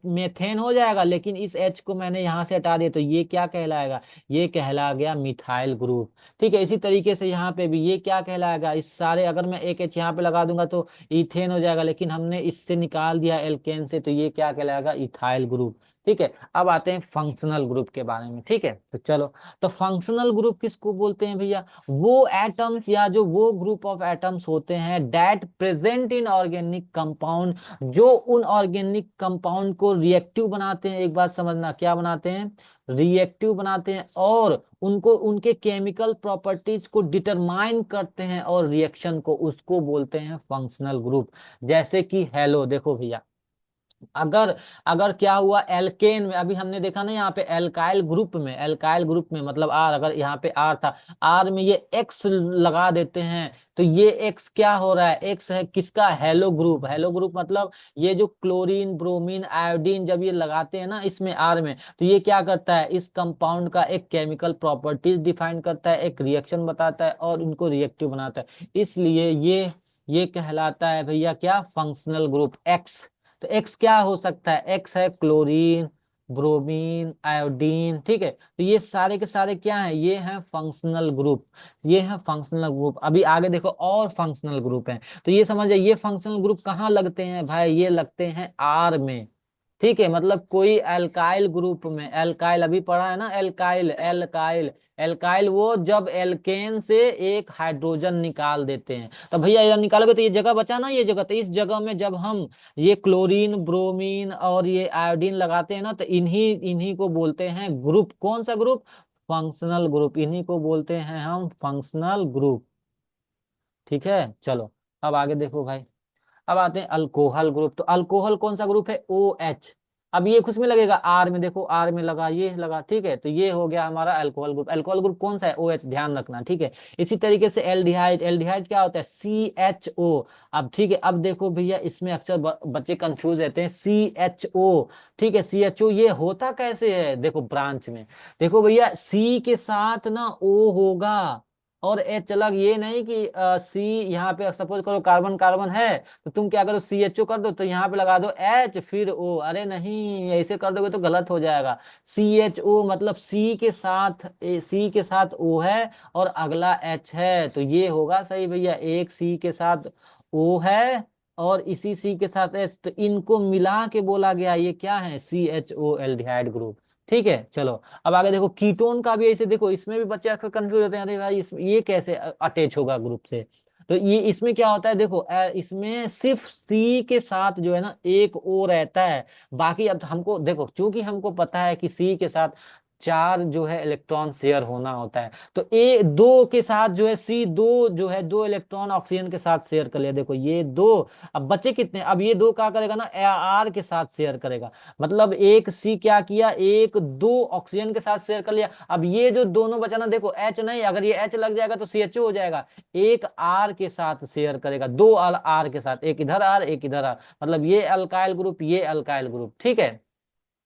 मेथेन हो जाएगा, लेकिन इस एच को मैंने यहाँ से हटा दिया तो ये क्या कहलाएगा, ये कहला गया मिथाइल ग्रुप। ठीक है, इसी तरीके से यहाँ पे भी ये क्या कहलाएगा, इस सारे, अगर मैं एक एच यहाँ पे लगा दूंगा तो इथेन हो जाएगा, लेकिन हमने इससे निकाल दिया एल्केन से तो ये क्या कहलाएगा, इथाइल ग्रुप। ठीक है, अब आते हैं फंक्शनल ग्रुप के बारे में। ठीक है, तो चलो, तो फंक्शनल ग्रुप किसको बोलते हैं भैया, वो एटम्स या जो वो ग्रुप ऑफ एटम्स होते हैं that present in organic compound, जो उन ऑर्गेनिक कंपाउंड को रिएक्टिव बनाते हैं। एक बात समझना, क्या बनाते हैं, रिएक्टिव बनाते हैं, और उनको उनके केमिकल प्रॉपर्टीज को डिटरमाइन करते हैं और रिएक्शन को, उसको बोलते हैं फंक्शनल ग्रुप। जैसे कि हेलो, देखो भैया, अगर अगर क्या हुआ एल्केन में, अभी हमने देखा ना यहाँ पे एल्काइल ग्रुप में, एल्काइल ग्रुप में मतलब आर, अगर यहाँ पे आर था, आर में ये एक्स लगा देते हैं तो ये एक्स क्या हो रहा है, एक्स है किसका, हेलो ग्रुप। हेलो ग्रुप मतलब ये जो क्लोरीन ब्रोमीन आयोडीन जब ये लगाते हैं ना इसमें आर में, तो ये क्या करता है, इस कंपाउंड का एक केमिकल प्रॉपर्टीज डिफाइन करता है, एक रिएक्शन बताता है और इनको रिएक्टिव बनाता है, इसलिए ये कहलाता है भैया क्या, फंक्शनल ग्रुप एक्स। तो एक्स क्या हो सकता है, एक्स है क्लोरीन ब्रोमीन आयोडीन। ठीक है, तो ये सारे के सारे क्या हैं, ये हैं फंक्शनल ग्रुप, ये है फंक्शनल ग्रुप। अभी आगे देखो और फंक्शनल ग्रुप हैं, तो ये समझिए ये फंक्शनल ग्रुप कहाँ लगते हैं भाई, ये लगते हैं आर में। ठीक है, मतलब कोई एल्काइल ग्रुप में, एल्काइल अभी पढ़ा है ना, एल्काइल, एल्काइल, एल्काइल वो जब एल्केन से एक हाइड्रोजन निकाल देते हैं, तो भैया जब निकालोगे तो ये जगह बचा ना, ये जगह, तो इस जगह में जब हम ये क्लोरीन ब्रोमीन और ये आयोडीन लगाते हैं ना, तो इन्हीं इन्हीं को बोलते हैं ग्रुप, कौन सा ग्रुप, फंक्शनल ग्रुप, इन्हीं को बोलते हैं हम फंक्शनल ग्रुप। ठीक है, चलो, अब आगे देखो भाई। अब आते हैं अल्कोहल ग्रुप। तो अल्कोहल कौन सा ग्रुप है, ओ एच। अब ये खुश में लगेगा आर में, देखो आर में लगा, ये लगा, ठीक है, तो ये हो गया हमारा अल्कोहल ग्रुप। अल्कोहल ग्रुप कौन सा है, ओ एच, ध्यान रखना। ठीक है, इसी तरीके से एल्डिहाइड, एल्डिहाइड क्या होता है, सी एच ओ। अब ठीक है, अब देखो भैया इसमें अक्सर बच्चे कंफ्यूज रहते हैं, सी एच ओ। ठीक है, सी एच ओ ये होता कैसे है, देखो ब्रांच में, देखो भैया सी के साथ ना ओ होगा और एच अलग, ये नहीं कि सी, यहाँ पे सपोज करो कार्बन कार्बन है तो तुम क्या करो, सी एच ओ कर दो तो यहाँ पे लगा दो एच फिर ओ, अरे नहीं, ऐसे कर दोगे तो गलत हो जाएगा। सी एच ओ मतलब सी के साथ ओ है और अगला एच है, तो ये होगा सही भैया, एक सी के साथ ओ है और इसी सी के साथ एच, तो इनको मिला के बोला गया ये क्या है, C H O aldehyde group. ठीक है, चलो, अब आगे देखो कीटोन का भी ऐसे, देखो इसमें भी बच्चे अक्सर कंफ्यूज होते हैं, अरे भाई ये कैसे अटैच होगा ग्रुप से। तो ये इसमें क्या होता है, देखो इसमें सिर्फ सी के साथ जो है ना एक ओ रहता है, बाकी अब हमको देखो, चूंकि हमको पता है कि सी के साथ चार जो है इलेक्ट्रॉन शेयर होना होता है, तो ए दो के साथ जो है सी दो जो है दो इलेक्ट्रॉन ऑक्सीजन के साथ शेयर कर लिया, देखो ये दो। अब बचे कितने, अब ये दो क्या करेगा ना, आर के साथ शेयर करेगा, मतलब एक सी क्या किया, एक दो ऑक्सीजन के साथ शेयर कर लिया। अब ये जो दोनों बचा ना, देखो एच नहीं, अगर ये एच लग जाएगा तो सी एच ओ हो जाएगा, एक आर के साथ शेयर करेगा, दो आर के साथ, एक इधर आर एक इधर आर, मतलब ये अल्काइल ग्रुप, ये अल्काइल ग्रुप। ठीक है,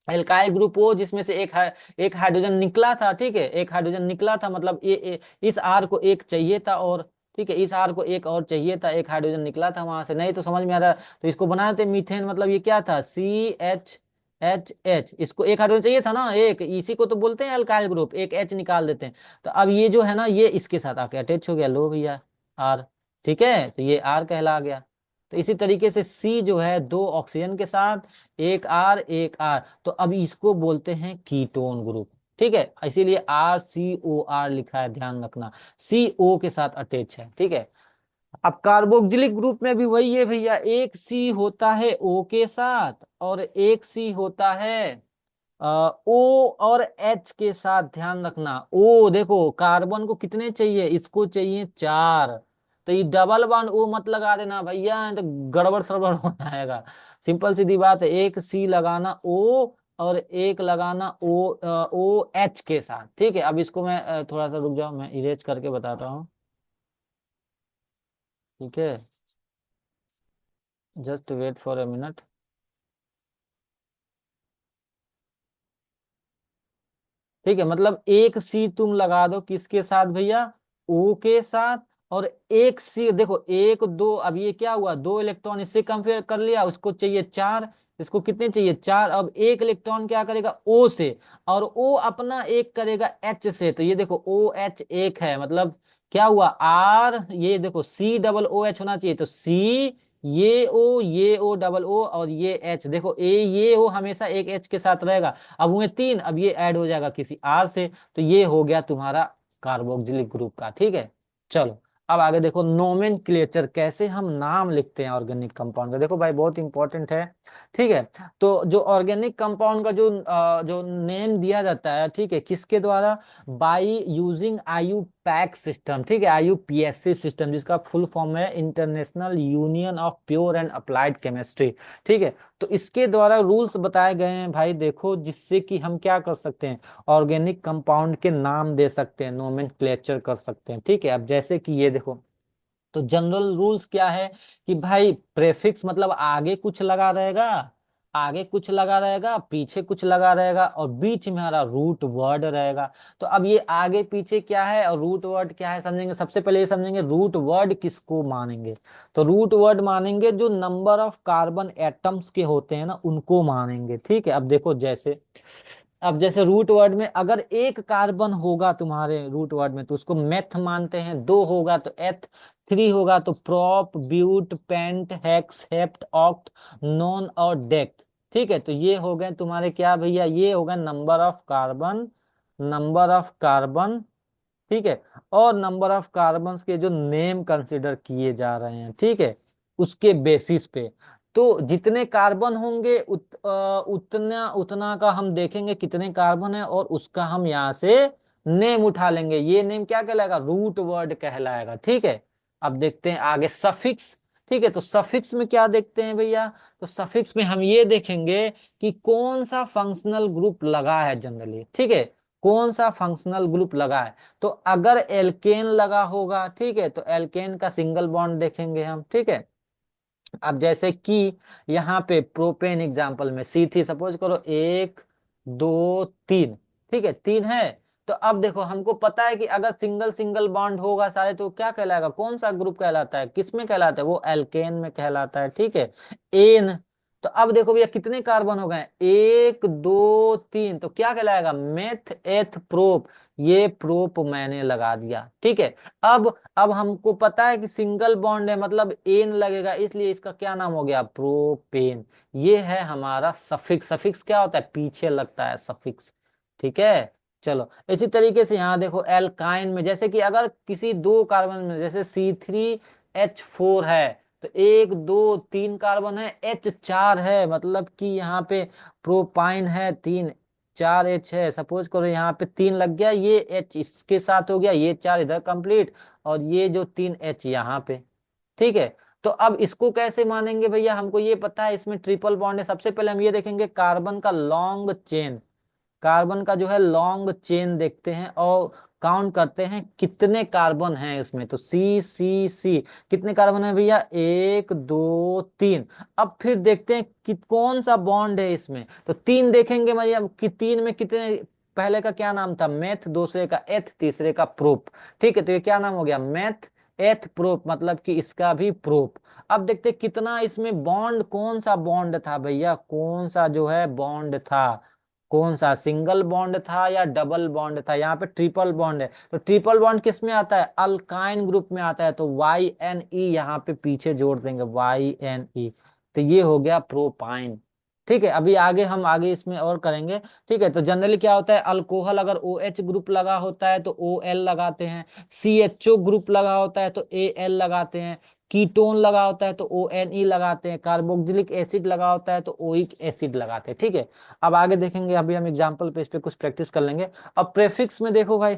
एल्काइल ग्रुप वो जिसमें से एक हाइड्रोजन निकला था। ठीक है, एक हाइड्रोजन निकला था, मतलब इस आर को एक चाहिए था, और ठीक है, इस आर को एक और चाहिए था, एक हाइड्रोजन निकला था वहां से, नहीं तो समझ में आ रहा, तो इसको बनाए थे मीथेन, मतलब ये क्या था, सी एच एच एच, इसको एक हाइड्रोजन चाहिए था ना, एक, इसी को तो बोलते हैं अल्काइल ग्रुप, एक एच निकाल देते हैं, तो अब ये जो है ना ये इसके साथ आके अटैच हो गया, लो भैया आर। ठीक है, तो ये आर कहला गया। तो इसी तरीके से सी जो है दो ऑक्सीजन के साथ, एक आर, तो अब इसको बोलते हैं कीटोन ग्रुप। ठीक है, इसीलिए आर सी ओ आर लिखा है, ध्यान रखना, सी ओ के साथ अटैच है। ठीक है, अब कार्बोक्सिलिक ग्रुप में भी वही है भैया, एक सी होता है ओ के साथ और एक सी होता है ओ और एच के साथ ध्यान रखना, ओ देखो कार्बन को कितने चाहिए, इसको चाहिए 4, तो ये डबल बॉन्ड ओ मत लगा देना भैया, नहीं तो गड़बड़ सड़बड़ हो जाएगा। सिंपल सीधी बात है, एक सी लगाना ओ और एक लगाना ओ एच के साथ, ठीक है। अब इसको मैं थोड़ा सा रुक जाओ, मैं इरेज करके बताता हूँ, ठीक है, just wait for a minute. ठीक है, मतलब एक सी तुम लगा दो किसके साथ भैया, ओ के साथ, और एक सी देखो, एक दो, अब ये क्या हुआ, 2 इलेक्ट्रॉन इससे कंपेयर कर लिया, उसको चाहिए 4, इसको कितने चाहिए 4, अब एक इलेक्ट्रॉन क्या करेगा ओ से, और ओ अपना एक करेगा एच से, तो ये देखो ओ एच एक है, मतलब क्या हुआ आर, ये देखो सी डबल ओ एच होना चाहिए, तो सी, ये ओ डबल ओ, और ये एच, देखो ये ओ हमेशा एक एच के साथ रहेगा, अब हुए 3, अब ये ऐड हो जाएगा किसी आर से, तो ये हो गया तुम्हारा कार्बोक्सिलिक ग्रुप का, ठीक है। चलो अब आगे देखो नोमेनक्लेचर, कैसे हम नाम लिखते हैं ऑर्गेनिक कंपाउंड का, देखो भाई बहुत इंपॉर्टेंट है, ठीक है। तो जो ऑर्गेनिक कंपाउंड का जो नेम दिया जाता है, ठीक है, किसके द्वारा, बाई यूजिंग आयु पैक सिस्टम, ठीक है, IUPAC सिस्टम, जिसका फुल फॉर्म है international union of pure and applied chemistry, ठीक है। तो इसके द्वारा रूल्स बताए गए हैं भाई, देखो, जिससे कि हम क्या कर सकते हैं, ऑर्गेनिक कंपाउंड के नाम दे सकते हैं, नोमेनक्लेचर कर सकते हैं, ठीक है। अब जैसे कि ये देखो, तो जनरल रूल्स क्या है कि भाई प्रेफिक्स मतलब आगे कुछ लगा रहेगा, आगे कुछ लगा रहेगा, पीछे कुछ लगा रहेगा, और बीच में हमारा रूट वर्ड रहेगा। तो अब ये आगे पीछे क्या है और रूट वर्ड क्या है समझेंगे, सबसे पहले ये समझेंगे रूट वर्ड किसको मानेंगे, तो रूट वर्ड मानेंगे जो नंबर ऑफ कार्बन एटम्स के होते हैं ना, उनको मानेंगे, ठीक है। अब देखो जैसे, अब जैसे रूट वर्ड में अगर एक कार्बन होगा तुम्हारे रूट वर्ड में, तो उसको मेथ मानते हैं, दो होगा तो एथ, थ्री होगा तो prop, ब्यूट, paint, hex, hept, oct, non और डेक्ट, ठीक है। तो ये हो गए तुम्हारे क्या भैया, ये हो गए number of carbon, number of carbon, ठीक है, और नंबर ऑफ कार्बन के जो नेम कंसिडर किए जा रहे हैं, ठीक है, उसके बेसिस पे। तो जितने कार्बन होंगे उतना उतना का हम देखेंगे कितने कार्बन है, और उसका हम यहाँ से नेम उठा लेंगे, ये नेम क्या कहलाएगा, रूट वर्ड कहलाएगा, ठीक है। अब देखते हैं आगे सफिक्स, ठीक है। तो सफिक्स में क्या देखते हैं भैया, तो सफिक्स में हम ये देखेंगे कि कौन सा फंक्शनल ग्रुप लगा है जनरली, ठीक है, कौन सा फंक्शनल ग्रुप लगा है। तो अगर एल्केन लगा होगा, ठीक है, तो एल्केन का सिंगल बॉन्ड देखेंगे हम, ठीक है। अब जैसे कि यहाँ पे प्रोपेन एग्जांपल में C3 सपोज करो, 1 2 3, ठीक है, 3 है। तो अब देखो हमको पता है कि अगर सिंगल सिंगल बॉन्ड होगा सारे, तो क्या कहलाएगा, कौन सा ग्रुप कहलाता है, किस में कहलाता है, वो एल्केन में कहलाता है, ठीक है, एन। तो अब देखो भैया कितने कार्बन हो गए, 1 2 3, तो क्या कहलाएगा, मेथ एथ प्रोप, ये प्रोप मैंने लगा दिया, ठीक है। अब हमको पता है कि सिंगल बॉन्ड है, मतलब एन लगेगा, इसलिए इसका क्या नाम हो गया, प्रोपेन। ये है हमारा सफिक्स, सफिक्स क्या होता है, पीछे लगता है सफिक्स, ठीक है। चलो इसी तरीके से यहाँ देखो एल्काइन में, जैसे कि अगर किसी दो कार्बन में, जैसे C3H4 है, तो 1 2 3 कार्बन है, H4 है, मतलब कि यहाँ पे प्रोपाइन है 3, 4 H है, सपोज करो यहाँ पे 3 लग गया, ये H इसके साथ हो गया, ये 4 इधर कंप्लीट, और ये जो 3 H यहाँ पे, ठीक है। तो अब इसको कैसे मानेंगे भैया, हमको ये पता है इसमें ट्रिपल बॉन्ड है, सबसे पहले हम ये देखेंगे कार्बन का लॉन्ग चेन, कार्बन का जो है लॉन्ग चेन देखते हैं, और काउंट करते हैं कितने कार्बन हैं इसमें, तो सी सी सी, कितने कार्बन है भैया, 1 2 3। अब फिर देखते हैं कि कौन सा बॉन्ड है इसमें, तो 3 देखेंगे भैया कि 3 में कितने, पहले का क्या नाम था, मेथ, दूसरे का एथ, तीसरे का प्रोप, ठीक है। तो ये क्या नाम हो गया, मेथ एथ प्रोप, मतलब कि इसका भी प्रोप। अब देखते हैं कितना इसमें बॉन्ड, कौन सा बॉन्ड था भैया, कौन सा जो है बॉन्ड था, कौन सा सिंगल बॉन्ड था या डबल बॉन्ड था, यहाँ पे ट्रिपल बॉन्ड है, तो ट्रिपल बॉन्ड किस में आता है, अल्काइन ग्रुप में आता है, तो YNE यहाँ पे पीछे जोड़ देंगे, YNE, तो ये हो गया प्रोपाइन, ठीक है। अभी आगे हम आगे इसमें और करेंगे, ठीक है। तो जनरली क्या होता है, अल्कोहल अगर OH ग्रुप लगा होता है तो OL लगाते हैं, CHO ग्रुप लगा होता है तो AL लगाते हैं, कीटोन लगा होता है तो ONE लगाते हैं, कार्बोक्सिलिक एसिड लगा होता है तो ओइक एसिड लगाते हैं, ठीक है। अब आगे देखेंगे, अभी हम एग्जाम्पल पे इस पे कुछ प्रैक्टिस कर लेंगे। अब प्रेफिक्स में देखो भाई,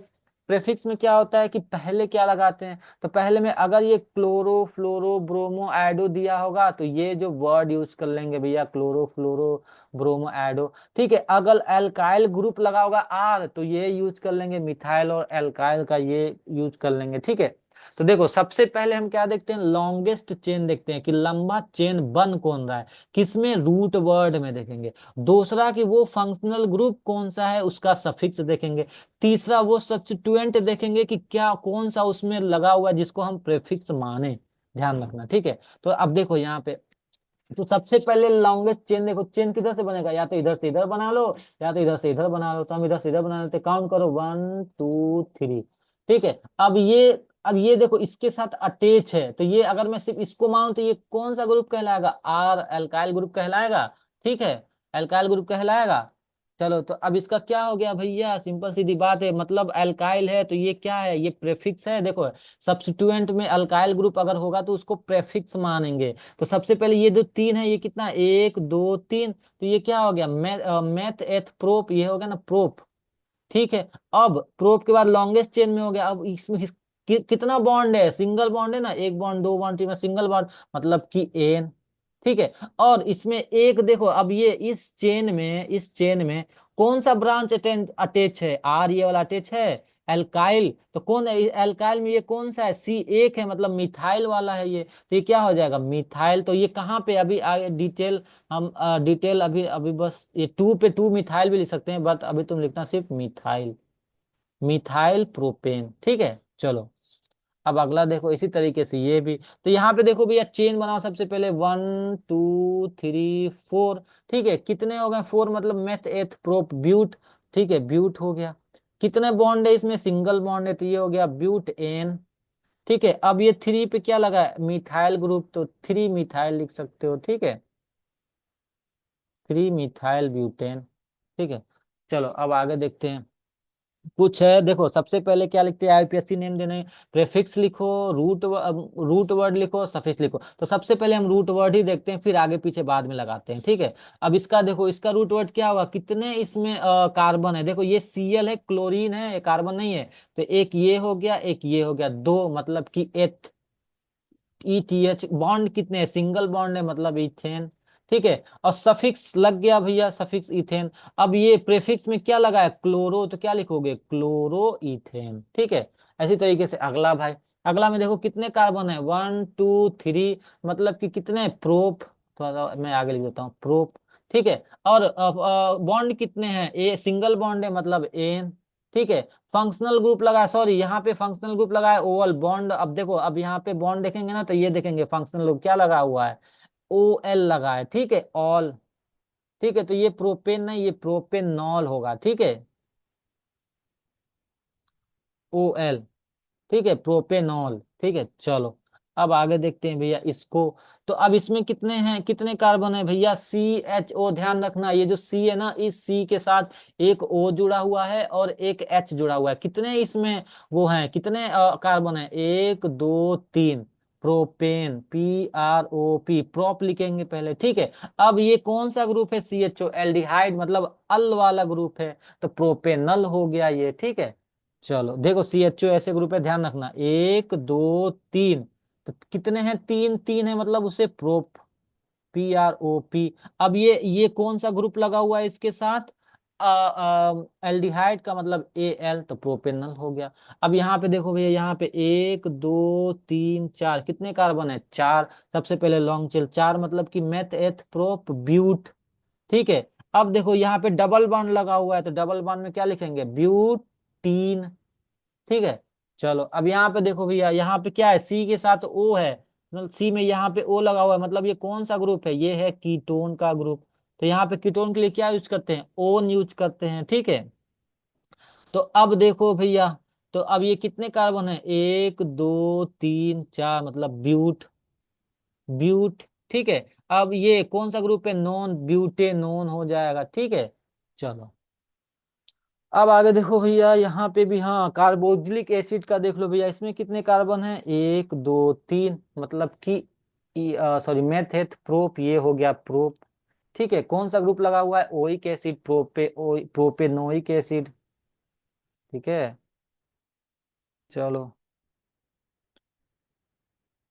प्रेफिक्स में क्या होता है कि पहले क्या लगाते हैं, तो पहले में अगर ये क्लोरो फ्लोरो ब्रोमो एडो दिया होगा तो ये जो वर्ड यूज कर लेंगे भैया, क्लोरो फ्लोरो ब्रोमो एडो, ठीक है। अगर एल्काइल ग्रुप लगा होगा R तो ये यूज कर लेंगे मिथाइल और एल्काइल का ये यूज कर लेंगे, ठीक है। तो देखो सबसे पहले हम क्या देखते हैं, लॉन्गेस्ट चेन देखते हैं कि लंबा चेन बन कौन रहा है, किसमें, रूट वर्ड में देखेंगे। दूसरा कि वो फंक्शनल ग्रुप कौन सा है, उसका सफिक्स देखेंगे। तीसरा वो सब्स्टिट्यूएंट देखेंगे कि क्या कौन सा उसमें लगा हुआ है जिसको हम प्रेफिक्स माने, ध्यान रखना, ठीक है। तो अब देखो यहाँ पे, तो सबसे पहले लॉन्गेस्ट चेन देखो, चेन किधर से बनेगा, या तो इधर से इधर बना लो या तो इधर से इधर बना लो, तो हम इधर से इधर बना लेते, काउंट करो 1 2 3, ठीक है। अब ये देखो इसके साथ अटैच है, तो ये अगर मैं सिर्फ इसको मानूं तो ये कौन सा ग्रुप कहलाएगा, R एल्काइल ग्रुप कहलाएगा, ठीक है, एल्काइल ग्रुप कहलाएगा। चलो तो अब इसका क्या हो गया भैया, सिंपल सीधी बात है, मतलब अल्काइल है तो ये क्या है, ये प्रेफिक्स है। देखो सब्स्टिट्यूएंट में अल्काइल ग्रुप अगर होगा तो उसको प्रेफिक्स मानेंगे। तो सबसे पहले ये जो तीन है, ये कितना, 1 2 3, तो ये क्या हो गया, मैथ एथ प्रोप, ये हो गया ना प्रोप, ठीक है। अब प्रोप के बाद लॉन्गेस्ट चेन में हो गया, अब इसमें कितना बॉन्ड है, सिंगल बॉन्ड है ना, एक बॉन्ड दो बॉन्ड तीन में सिंगल बॉन्ड, मतलब कि एन, ठीक है। और इसमें एक देखो, अब ये इस चेन में कौन सा ब्रांच अटैच है, R ये वाला अटैच है, एल्काइल, तो कौन है एल्काइल में, ये कौन सा है, C1 है, मतलब मिथाइल वाला है ये, तो ये क्या हो जाएगा मिथाइल। तो ये कहाँ पे अभी आगे डिटेल, हम डिटेल अभी अभी बस ये 2 पे 2 मिथाइल भी लिख सकते हैं, बट अभी तुम लिखना सिर्फ मिथाइल, मिथाइल प्रोपेन, ठीक है। चलो अब अगला देखो इसी तरीके से ये भी, तो यहाँ पे देखो भैया चेन बनाओ, सबसे पहले 1 2 3 4, ठीक है, कितने हो गए 4, मतलब मेथ एथ प्रोप ब्यूट, ठीक है, ब्यूट हो गया। कितने बॉन्ड है इसमें, सिंगल बॉन्ड है तो ये हो गया ब्यूट एन, ठीक है। अब ये 3 पे क्या लगा है, मिथाइल ग्रुप, तो 3 मिथाइल लिख सकते हो, ठीक है, 3 मिथाइल ब्यूटेन, ठीक है। चलो अब आगे देखते हैं, कुछ है देखो, सबसे पहले क्या लिखते हैं, IPSC नेम देने, प्रेफिक्स लिखो, रूट वर्ड लिखो, सफिक्स लिखो। तो सबसे पहले हम रूट वर्ड ही देखते हैं, फिर आगे पीछे बाद में लगाते हैं, ठीक है। अब इसका देखो, इसका रूट वर्ड क्या होगा, कितने इसमें कार्बन है, देखो ये Cl है, क्लोरीन है, कार्बन नहीं है, तो एक ये हो गया, एक ये हो गया, दो, मतलब कि एथ, ETH बॉन्ड कितने हैं, सिंगल बॉन्ड है, मतलब इथेन, ठीक है। और सफिक्स लग गया भैया, सफिक्स इथेन। अब ये प्रेफिक्स में क्या लगा है, क्लोरो, तो क्या लिखोगे, क्लोरो इथेन, ठीक है। ऐसी तरीके से अगला भाई, अगला में देखो कितने कार्बन है, 1 2 3, मतलब कि कितने प्रोप, थोड़ा सा मैं आगे लिख देता हूँ, प्रोप, ठीक है। और बॉन्ड कितने हैं, ए सिंगल बॉन्ड है, मतलब एन, ठीक है। फंक्शनल ग्रुप लगा, सॉरी यहाँ पे फंक्शनल ग्रुप लगा है ओवल बॉन्ड, अब देखो अब यहाँ पे बॉन्ड देखेंगे ना तो ये देखेंगे फंक्शनल ग्रुप क्या लगा हुआ है, OL लगा है, ठीक है, ऑल, ठीक है। तो ये प्रोपेन नहीं, ये प्रोपेनॉल होगा, ठीक है, OL, ठीक है, प्रोपेनॉल, ठीक है। चलो अब आगे देखते हैं भैया इसको, तो अब इसमें कितने हैं, कितने कार्बन है भैया, CHO, ध्यान रखना ये जो C है ना, इस C के साथ एक O जुड़ा हुआ है और एक H जुड़ा हुआ है, कितने इसमें वो हैं, कितने कार्बन है, 1 2 3, प्रोपेन, PROP, प्रोप लिखेंगे पहले, ठीक है। अब ये कौन सा ग्रुप है, CHO, एल्डिहाइड, मतलब अल वाला ग्रुप है, तो प्रोपेनल हो गया ये, ठीक है। चलो देखो CHO ऐसे ग्रुप है, ध्यान रखना, 1 2 3, तो कितने हैं, 3 3 है, मतलब उसे प्रोप, PROP। अब ये कौन सा ग्रुप लगा हुआ है इसके साथ, एल्डिहाइड का, मतलब AL, तो प्रोपेनल हो गया। अब यहाँ पे देखो भैया, यहाँ पे 1 2 3 4, कितने कार्बन है, 4, सबसे पहले लॉन्ग चेल 4, मतलब कि मेथ एथ प्रोप ब्यूट, ठीक है। अब देखो यहाँ पे डबल बॉन्ड लगा हुआ है, तो डबल बॉन्ड में क्या लिखेंगे, ब्यूटीन, ठीक है। चलो अब यहाँ पे देखो भैया, यहाँ पे क्या है, C के साथ O है, मतलब C में यहाँ पे O लगा हुआ है, मतलब ये कौन सा ग्रुप है, ये है कीटोन का ग्रुप। तो यहाँ पे कीटोन के लिए क्या यूज करते हैं, ओन यूज करते हैं, ठीक है। तो अब देखो भैया, तो अब ये कितने कार्बन है, 1 2 3 4, मतलब ब्यूट, ब्यूट, ठीक है। अब ये कौन सा ग्रुप है, नॉन ब्यूटेनोन हो जाएगा, ठीक है। चलो अब आगे देखो भैया, यहाँ पे भी हाँ कार्बोक्सिलिक एसिड का देख लो भैया, इसमें कितने कार्बन है, एक दो तीन, मतलब कि सॉरी मेथेट प्रोप, ये हो गया प्रोप। ठीक है, कौन सा ग्रुप लगा हुआ है, ओइक एसिड, प्रोपेनोइक एसिड। ठीक है, चलो।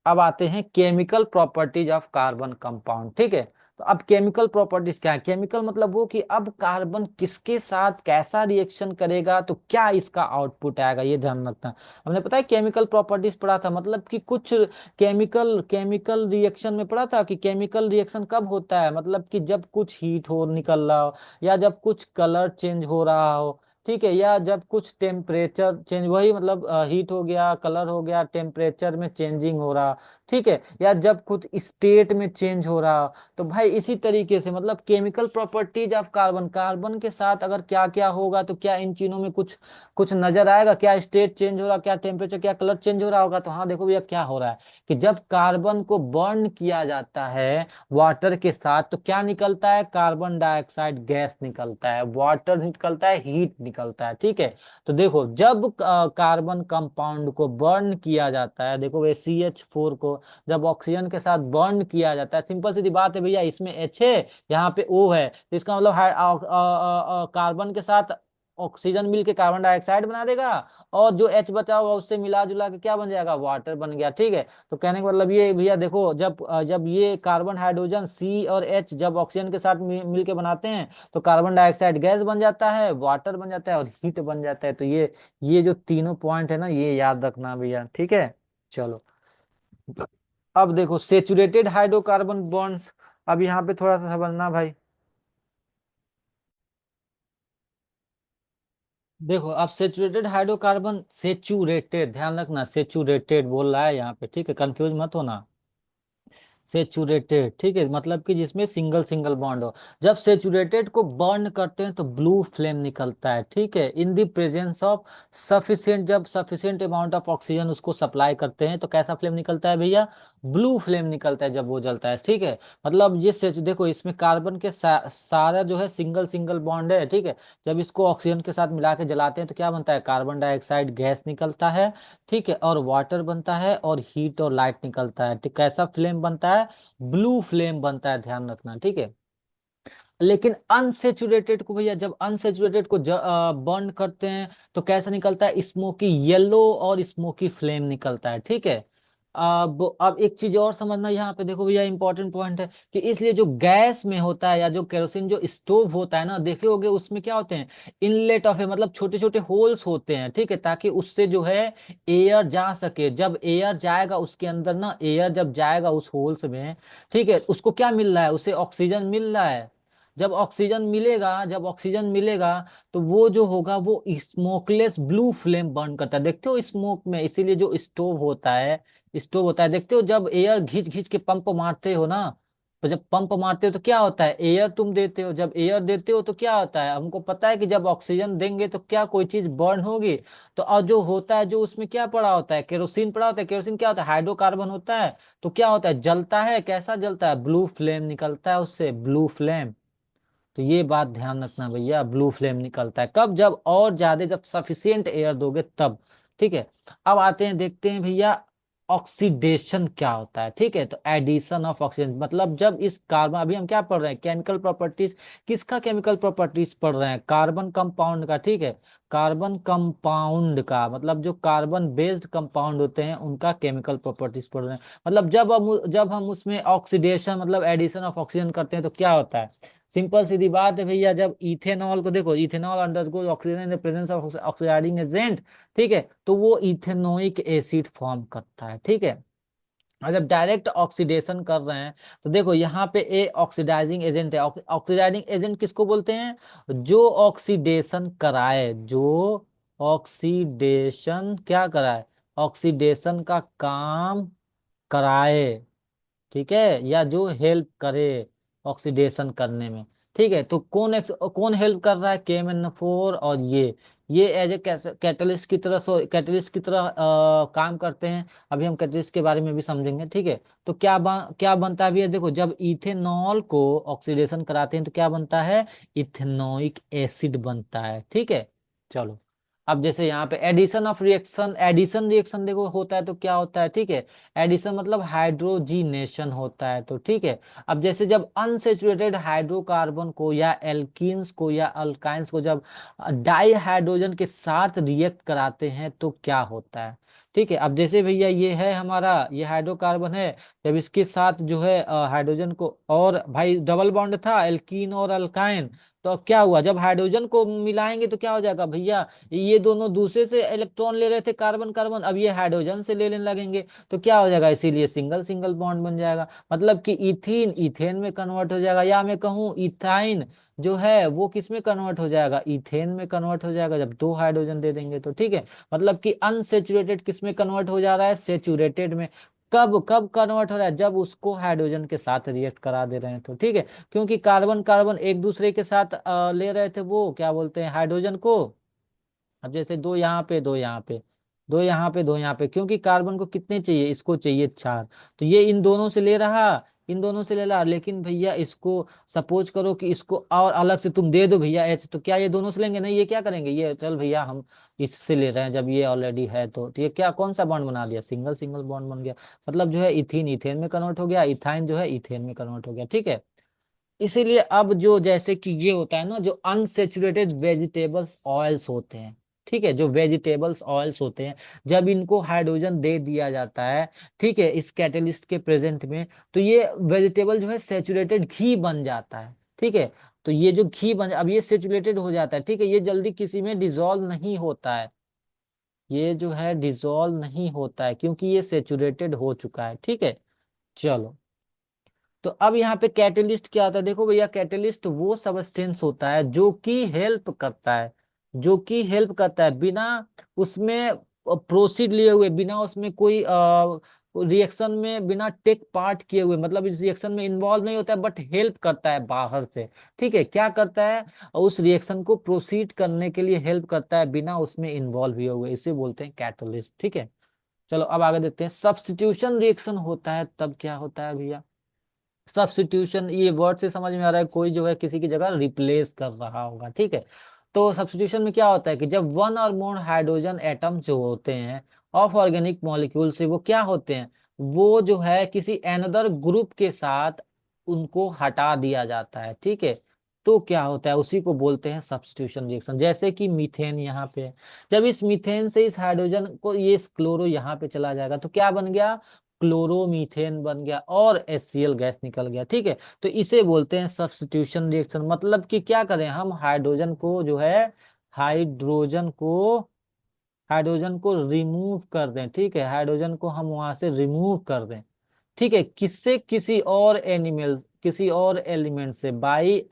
अब आते हैं chemical properties of carbon compound. ठीक है, तो अब केमिकल प्रॉपर्टीज क्या है, केमिकल मतलब वो कि अब कार्बन किसके साथ कैसा रिएक्शन करेगा तो क्या इसका आउटपुट आएगा, ये ध्यान रखना। हमने पता है केमिकल प्रॉपर्टीज पढ़ा था, मतलब कि कुछ केमिकल केमिकल रिएक्शन में पढ़ा था कि केमिकल रिएक्शन कब होता है, मतलब कि जब कुछ हीट हो निकल रहा हो, या जब कुछ कलर चेंज हो रहा हो। ठीक है, या जब कुछ टेम्परेचर चेंज, वही मतलब हीट हो गया, कलर हो गया, टेम्परेचर में चेंजिंग हो रहा। ठीक है, या जब कुछ स्टेट में चेंज हो रहा। तो भाई इसी तरीके से मतलब chemical properties of carbon, carbon के साथ अगर क्या क्या होगा तो क्या इन चीजों में कुछ कुछ नजर आएगा, क्या स्टेट चेंज हो रहा, क्या टेम्परेचर, क्या कलर चेंज हो रहा होगा। तो हाँ देखो भैया क्या हो रहा है कि जब कार्बन को बर्न किया जाता है वाटर के साथ तो क्या निकलता है, कार्बन डाइऑक्साइड गैस निकलता है, वाटर निकलता है, हीट निकलता है। ठीक है, तो देखो जब कार्बन कंपाउंड को बर्न किया जाता है, देखो वे CH4 को जब ऑक्सीजन के साथ बर्न किया जाता है, सिंपल सी बात है भैया, इसमें H है, यहाँ पे O है, तो इसका मतलब कार्बन के साथ ऑक्सीजन मिलके कार्बन डाइऑक्साइड बना देगा, और जो H बचा होगा उससे मिला जुला के क्या बन जाएगा, वाटर बन गया। ठीक है, तो कहने का मतलब ये भैया देखो, जब ये कार्बन हाइड्रोजन C और H जब ऑक्सीजन के साथ मिलके बनाते हैं तो कार्बन डाइऑक्साइड गैस बन जाता है, वाटर बन जाता है और हीट बन जाता है। तो ये जो तीनों पॉइंट है ना, ये याद रखना भैया। ठीक है, चलो। अब देखो सेचुरेटेड हाइड्रोकार्बन बॉन्ड्स, अब यहाँ पे थोड़ा सा समझना भाई। देखो अब सेचुरेटेड हाइड्रोकार्बन, सेचुरेटेड ध्यान रखना, सेचुरेटेड बोल रहा है यहाँ पे, ठीक है, कंफ्यूज मत होना। सेचुरेटेड, ठीक है, मतलब कि जिसमें सिंगल सिंगल बॉन्ड हो। जब सेचुरेटेड को बर्न करते हैं तो ब्लू फ्लेम निकलता है। ठीक है, इन द प्रेजेंस ऑफ सफिशिएंट, जब सफिशिएंट अमाउंट ऑफ ऑक्सीजन उसको सप्लाई करते हैं तो कैसा फ्लेम निकलता है भैया, ब्लू फ्लेम निकलता है जब वो जलता है। ठीक है, मतलब ये देखो इसमें कार्बन के सारा जो है सिंगल सिंगल बॉन्ड है। ठीक है, जब इसको ऑक्सीजन के साथ मिला के जलाते हैं तो क्या बनता है, कार्बन डाइऑक्साइड गैस निकलता है। ठीक है, और वाटर बनता है और हीट और लाइट निकलता है। ठीक, कैसा फ्लेम बनता है, ब्लू फ्लेम बनता है, ध्यान रखना। ठीक है, लेकिन अनसेचुरेटेड को भैया, जब अनसेचुरेटेड को बर्न करते हैं तो कैसा निकलता है, स्मोकी येलो और स्मोकी फ्लेम निकलता है। ठीक है, अब एक चीज और समझना यहाँ पे, देखो भैया इंपॉर्टेंट पॉइंट है कि इसलिए जो गैस में होता है या जो केरोसिन जो स्टोव होता है ना, देखे होगे उसमें क्या होते हैं, इनलेट ऑफ, मतलब छोटे छोटे होल्स होते हैं। ठीक है, ताकि उससे जो है एयर जा सके, जब एयर जाएगा उसके अंदर ना, एयर जब जाएगा उस होल्स में, ठीक है, उसको क्या मिल रहा है, उसे ऑक्सीजन मिल रहा है। जब ऑक्सीजन मिलेगा तो वो जो होगा वो स्मोकलेस ब्लू फ्लेम बर्न करता है, देखते हो स्मोक में। इसीलिए जो स्टोव होता है देखते हो, जब एयर घींच घींच के पंप मारते हो ना, तो जब पंप मारते हो तो क्या होता है, एयर तुम देते हो, जब एयर देते हो तो क्या होता है, हमको पता है कि जब ऑक्सीजन देंगे तो क्या कोई चीज बर्न होगी। तो और जो होता है, जो उसमें क्या पड़ा होता है, केरोसिन पड़ा होता है, केरोसिन क्या होता है, हाइड्रोकार्बन होता है। तो क्या होता है, जलता है, कैसा जलता है, ब्लू फ्लेम निकलता है उससे, ब्लू फ्लेम। तो ये बात ध्यान रखना भैया, ब्लू फ्लेम निकलता है कब, जब और ज्यादा, जब सफिशियंट एयर दोगे तब। ठीक है, अब आते हैं देखते हैं भैया ऑक्सीडेशन क्या होता है। ठीक है, तो एडिशन ऑफ ऑक्सीजन, मतलब जब इस कार्बन, अभी हम क्या पढ़ रहे हैं, केमिकल प्रॉपर्टीज, किसका केमिकल प्रॉपर्टीज पढ़ रहे हैं, कार्बन कंपाउंड का। ठीक है, कार्बन कंपाउंड का मतलब जो कार्बन बेस्ड कंपाउंड होते हैं उनका केमिकल प्रॉपर्टीज पढ़ रहे हैं। मतलब जब हम उसमें ऑक्सीडेशन मतलब एडिशन ऑफ ऑक्सीजन करते हैं तो क्या होता है, सिंपल सीधी बात है भैया, जब इथेनॉल को देखो, ethanol undergoes oxygen in the presence of oxidising agent. ठीक है, तो वो इथेनोइक एसिड फॉर्म करता है। ठीक है, और जब डायरेक्ट ऑक्सीडेशन कर रहे हैं तो देखो यहाँ पे ए ऑक्सीडाइजिंग एजेंट है। ऑक्सीडाइजिंग एजेंट किसको बोलते हैं, जो ऑक्सीडेशन कराए, जो ऑक्सीडेशन क्या कराए, ऑक्सीडेशन का काम कराए। ठीक है, या जो हेल्प करे ऑक्सीडेशन करने में। ठीक है, तो कौन हेल्प कर रहा है, KMnO4 और ये एज ए कैटलिस्ट की तरह, कैटलिस्ट की तरह काम करते हैं। अभी हम कैटलिस्ट के बारे में भी समझेंगे। ठीक है, तो क्या बनता है भैया, देखो जब इथेनॉल को ऑक्सीडेशन कराते हैं तो क्या बनता है, इथेनोइक एसिड बनता है। ठीक है, चलो, अब जैसे यहाँ पे addition of reaction, addition reaction देखो होता है तो क्या होता है, ठीक है, एडिशन मतलब हाइड्रोजीनेशन होता है, तो ठीक है। अब जैसे जब अनसेचुरेटेड हाइड्रोकार्बन को या एल्कीन्स को या अल्काइंस को जब डाई हाइड्रोजन के साथ रिएक्ट कराते हैं तो क्या होता है, ठीक है। अब जैसे भैया ये है हमारा, ये हाइड्रोकार्बन है, जब इसके साथ जो है हाइड्रोजन को, और भाई डबल बॉन्ड था एल्कीन और अल्काइन, तो अब क्या हुआ, जब हाइड्रोजन को मिलाएंगे तो क्या हो जाएगा भैया, ये दोनों दूसरे से इलेक्ट्रॉन ले रहे थे कार्बन कार्बन, अब ये हाइड्रोजन से लेने लगेंगे तो क्या हो जाएगा, इसीलिए सिंगल सिंगल बॉन्ड बन जाएगा, मतलब कि इथीन इथेन में कन्वर्ट हो जाएगा, या मैं कहूँ इथाइन जो है वो किस में कन्वर्ट हो जाएगा, इथेन में कन्वर्ट हो जाएगा, जब दो हाइड्रोजन दे देंगे तो, ठीक है। मतलब कि अनसेचुरेटेड किस में कन्वर्ट हो जा रहा है, सेचुरेटेड में। कब कब कन्वर्ट हो रहा है, जब उसको हाइड्रोजन के साथ रिएक्ट करा दे रहे हैं तो, ठीक है। क्योंकि कार्बन कार्बन एक दूसरे के साथ ले रहे थे, वो क्या बोलते हैं हाइड्रोजन को। अब जैसे दो यहाँ पे, दो यहाँ पे, दो यहाँ पे, दो यहाँ पे, क्योंकि कार्बन को कितने चाहिए, इसको चाहिए चार, तो ये इन दोनों से ले रहा, इन दोनों से ले रहा, लेकिन भैया इसको सपोज करो कि इसको और अलग से तुम दे दो भैया एच, तो क्या ये दोनों से लेंगे, नहीं, ये क्या करेंगे, ये चल भैया हम इससे ले रहे हैं, जब ये ऑलरेडी है तो ये क्या कौन सा बॉन्ड बना दिया, सिंगल सिंगल बॉन्ड बन गया, मतलब जो है इथीन इथेन में कन्वर्ट हो गया, इथाइन जो है इथेन में कन्वर्ट हो गया, ठीक है। इसीलिए अब जो जैसे कि ये होता है ना, जो अनसेचुरेटेड वेजिटेबल्स ऑयल्स होते हैं, ठीक है, जो वेजिटेबल्स ऑयल्स होते हैं, जब इनको हाइड्रोजन दे दिया जाता है, ठीक है, इस कैटेलिस्ट के प्रेजेंट में, तो ये वेजिटेबल जो है सेचुरेटेड घी बन जाता है, ठीक है। तो ये जो घी बन, अब ये सेचुरेटेड हो जाता है, ठीक है, ये जल्दी किसी में डिसॉल्व नहीं होता है, ये जो है डिसॉल्व नहीं होता है क्योंकि ये सेचुरेटेड हो चुका है, ठीक है। चलो, तो अब यहाँ पे कैटेलिस्ट क्या होता है, देखो भैया कैटेलिस्ट वो सबस्टेंस होता है जो कि हेल्प करता है, जो कि हेल्प करता है बिना उसमें प्रोसीड लिए हुए, बिना उसमें कोई रिएक्शन में बिना टेक पार्ट किए हुए, मतलब इस रिएक्शन में इन्वॉल्व नहीं होता है, बट हेल्प करता है बाहर से, ठीक है, क्या करता है, उस रिएक्शन को प्रोसीड करने के लिए हेल्प करता है बिना उसमें इन्वॉल्व हुए हुए, इसे बोलते हैं कैटलिस्ट, ठीक है। चलो अब आगे देखते हैं, सब्स्टिट्यूशन रिएक्शन होता है तब क्या होता है भैया, सब्स्टिट्यूशन, ये वर्ड से समझ में आ रहा है, कोई जो है किसी की जगह रिप्लेस कर रहा होगा, ठीक है। तो सब्स्टिट्यूशन में क्या होता है कि जब वन और मोर हाइड्रोजन एटम जो होते हैं ऑफ ऑर्गेनिक मॉलिक्यूल से, वो क्या होते हैं, वो जो है किसी एनदर ग्रुप के साथ उनको हटा दिया जाता है, ठीक है। तो क्या होता है, उसी को बोलते हैं सब्स्टिट्यूशन रिएक्शन, जैसे कि मीथेन यहाँ पे है। जब इस मीथेन से इस हाइड्रोजन को, ये क्लोरो यहाँ पे चला जाएगा तो क्या बन गया, क्लोरोमीथेन बन गया और HCl गैस निकल गया, ठीक है। तो इसे बोलते हैं सब्स्टिट्यूशन रिएक्शन, मतलब कि क्या करें हम, हाइड्रोजन को जो है, हाइड्रोजन को हाइड्रोजन को रिमूव कर दें, ठीक है, हाइड्रोजन को हम वहां से रिमूव कर दें, ठीक है, किससे, किसी और एनिमल, किसी और एलिमेंट से, बाई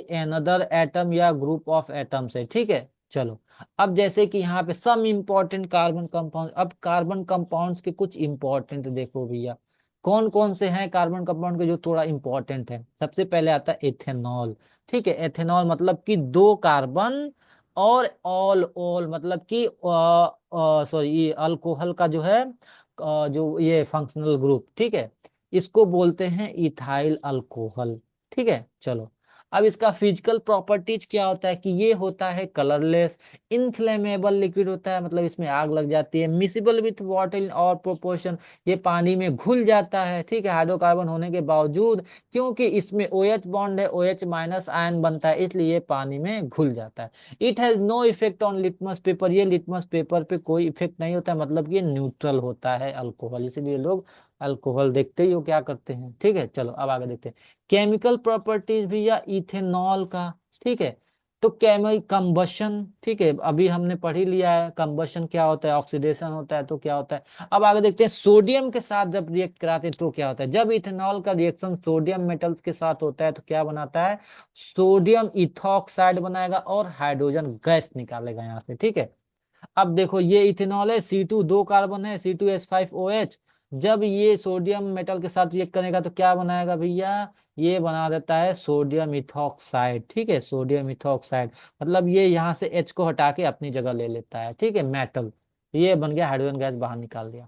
एनदर एटम या ग्रुप ऑफ एटम से, ठीक है। चलो, अब जैसे कि यहाँ पे सम इंपॉर्टेंट कार्बन कंपाउंड, अब कार्बन कंपाउंड्स के कुछ इंपॉर्टेंट देखो भैया, कौन कौन से हैं कार्बन कंपाउंड के जो थोड़ा इंपॉर्टेंट है, सबसे पहले आता है एथेनॉल, ठीक है, एथेनॉल मतलब कि दो कार्बन और ऑल ऑल मतलब कि सॉरी, ये अल्कोहल का जो है जो ये फंक्शनल ग्रुप, ठीक है, इसको बोलते हैं इथाइल अल्कोहल, ठीक है। चलो, अब इसका फिजिकल प्रॉपर्टीज क्या होता है कि ये होता है कलरलेस, इनफ्लेमेबल लिक्विड होता है, मतलब इसमें आग लग जाती है, मिसिबल विथ वाटर इन और प्रोपोर्शन, ये पानी में घुल जाता है, ठीक है, हाइड्रोकार्बन होने के बावजूद, क्योंकि इसमें OH बॉन्ड है, OH माइनस आयन बनता है, इसलिए ये पानी में घुल जाता है। It has no effect on litmus paper, ये लिटमस पेपर पे कोई इफेक्ट नहीं होता है, मतलब कि ये न्यूट्रल होता है अल्कोहल, इसीलिए लोग अल्कोहल देखते ही वो क्या करते हैं, ठीक है। चलो अब आगे देखते हैं केमिकल प्रॉपर्टीज भी या इथेनॉल का, ठीक है। तो केमिकल कंबशन, ठीक है, अभी हमने पढ़ ही लिया है कंबशन क्या होता है, ऑक्सीडेशन होता है तो क्या होता है। अब आगे देखते हैं सोडियम के साथ जब रिएक्ट कराते हैं तो क्या होता है, जब इथेनॉल का रिएक्शन सोडियम मेटल्स के साथ होता है तो क्या बनाता है, सोडियम इथॉक्साइड बनाएगा और हाइड्रोजन गैस निकालेगा यहाँ से, ठीक है। अब देखो ये इथेनॉल है, C2 दो कार्बन है, C2H5OH, जब ये सोडियम मेटल के साथ रिएक्ट करेगा तो क्या बनाएगा भैया, ये बना देता है सोडियम इथॉक्साइड, ठीक है, सोडियम इथॉक्साइड, मतलब ये यहाँ से H को हटा के अपनी जगह ले लेता है, ठीक है, मेटल, ये बन गया हाइड्रोजन गैस बाहर निकाल दिया।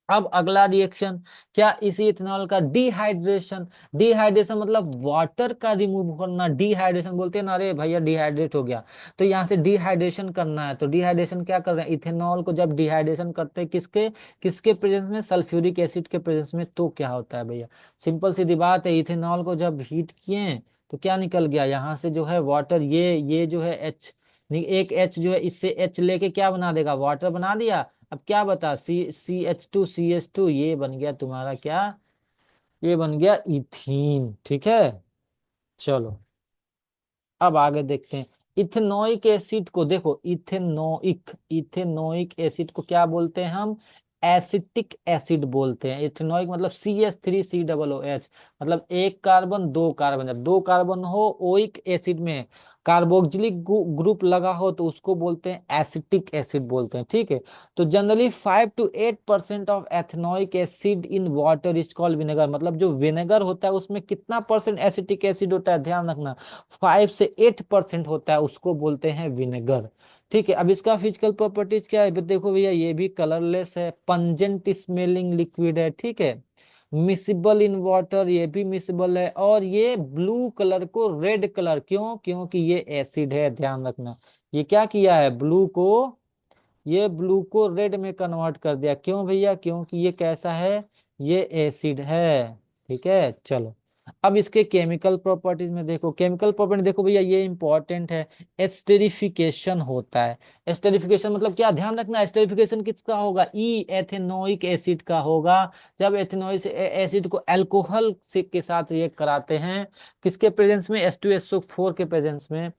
अब अगला रिएक्शन क्या, इसी इथेनॉल का डिहाइड्रेशन। डिहाइड्रेशन मतलब वाटर का रिमूव करना, डिहाइड्रेशन बोलते हैं ना, अरे भैया डिहाइड्रेट हो गया, तो यहाँ से डिहाइड्रेशन करना है। तो डिहाइड्रेशन क्या कर रहे हैं, इथेनॉल को जब डिहाइड्रेशन करते हैं किसके किसके प्रेजेंस में, सल्फ्यूरिक एसिड के प्रेजेंस में, तो क्या होता है भैया, सिंपल सीधी बात है, इथेनॉल को जब हीट किए तो क्या निकल गया यहाँ से जो है वाटर, ये जो है एच, एक एच जो है इससे एच लेके क्या बना देगा, वाटर बना दिया। अब क्या बता, सी एच टू ये बन गया तुम्हारा क्या, ये बन गया इथीन, ठीक है। चलो अब आगे देखते हैं। इथेनोइक एसिड को देखो, इथेनोइक एसिड को क्या बोलते हैं हम, एसिटिक एसिड बोलते हैं। इथेनोइक मतलब CH3COOH, मतलब एक कार्बन दो कार्बन, जब दो कार्बन हो ओइक एसिड में, कार्बोक्सिलिक ग्रुप लगा हो तो उसको बोलते हैं एसिटिक एसिड बोलते हैं, ठीक है। तो generally 5 to 8% of ethanoic acid in water is called vinegar, मतलब जो विनेगर होता है उसमें कितना परसेंट एसिटिक एसिड होता है, ध्यान रखना, 5 से 8% होता है, उसको बोलते हैं विनेगर, ठीक है। अब इसका फिजिकल प्रॉपर्टीज क्या है, देखो भैया ये भी कलरलेस है, पंजेंट स्मेलिंग लिक्विड है, ठीक है, मिसिबल इन वाटर, ये भी मिसिबल है, और ये ब्लू कलर को रेड कलर, क्यों, क्योंकि ये एसिड है, ध्यान रखना, ये क्या किया है, ये ब्लू को रेड में कन्वर्ट कर दिया, क्यों भैया, क्योंकि ये कैसा है, ये एसिड है, ठीक है। चलो अब इसके केमिकल प्रॉपर्टीज में देखो, केमिकल प्रॉपर्टी देखो भैया, ये इंपॉर्टेंट है, एस्टेरिफिकेशन होता है। एस्टेरिफिकेशन मतलब क्या, ध्यान रखना, एस्टेरिफिकेशन किसका होगा, ई एथेनोइक एसिड का होगा। जब एथेनोइक एसिड को अल्कोहल से के साथ रिएक्ट कराते हैं, किसके प्रेजेंस में, H2SO4 के प्रेजेंस में,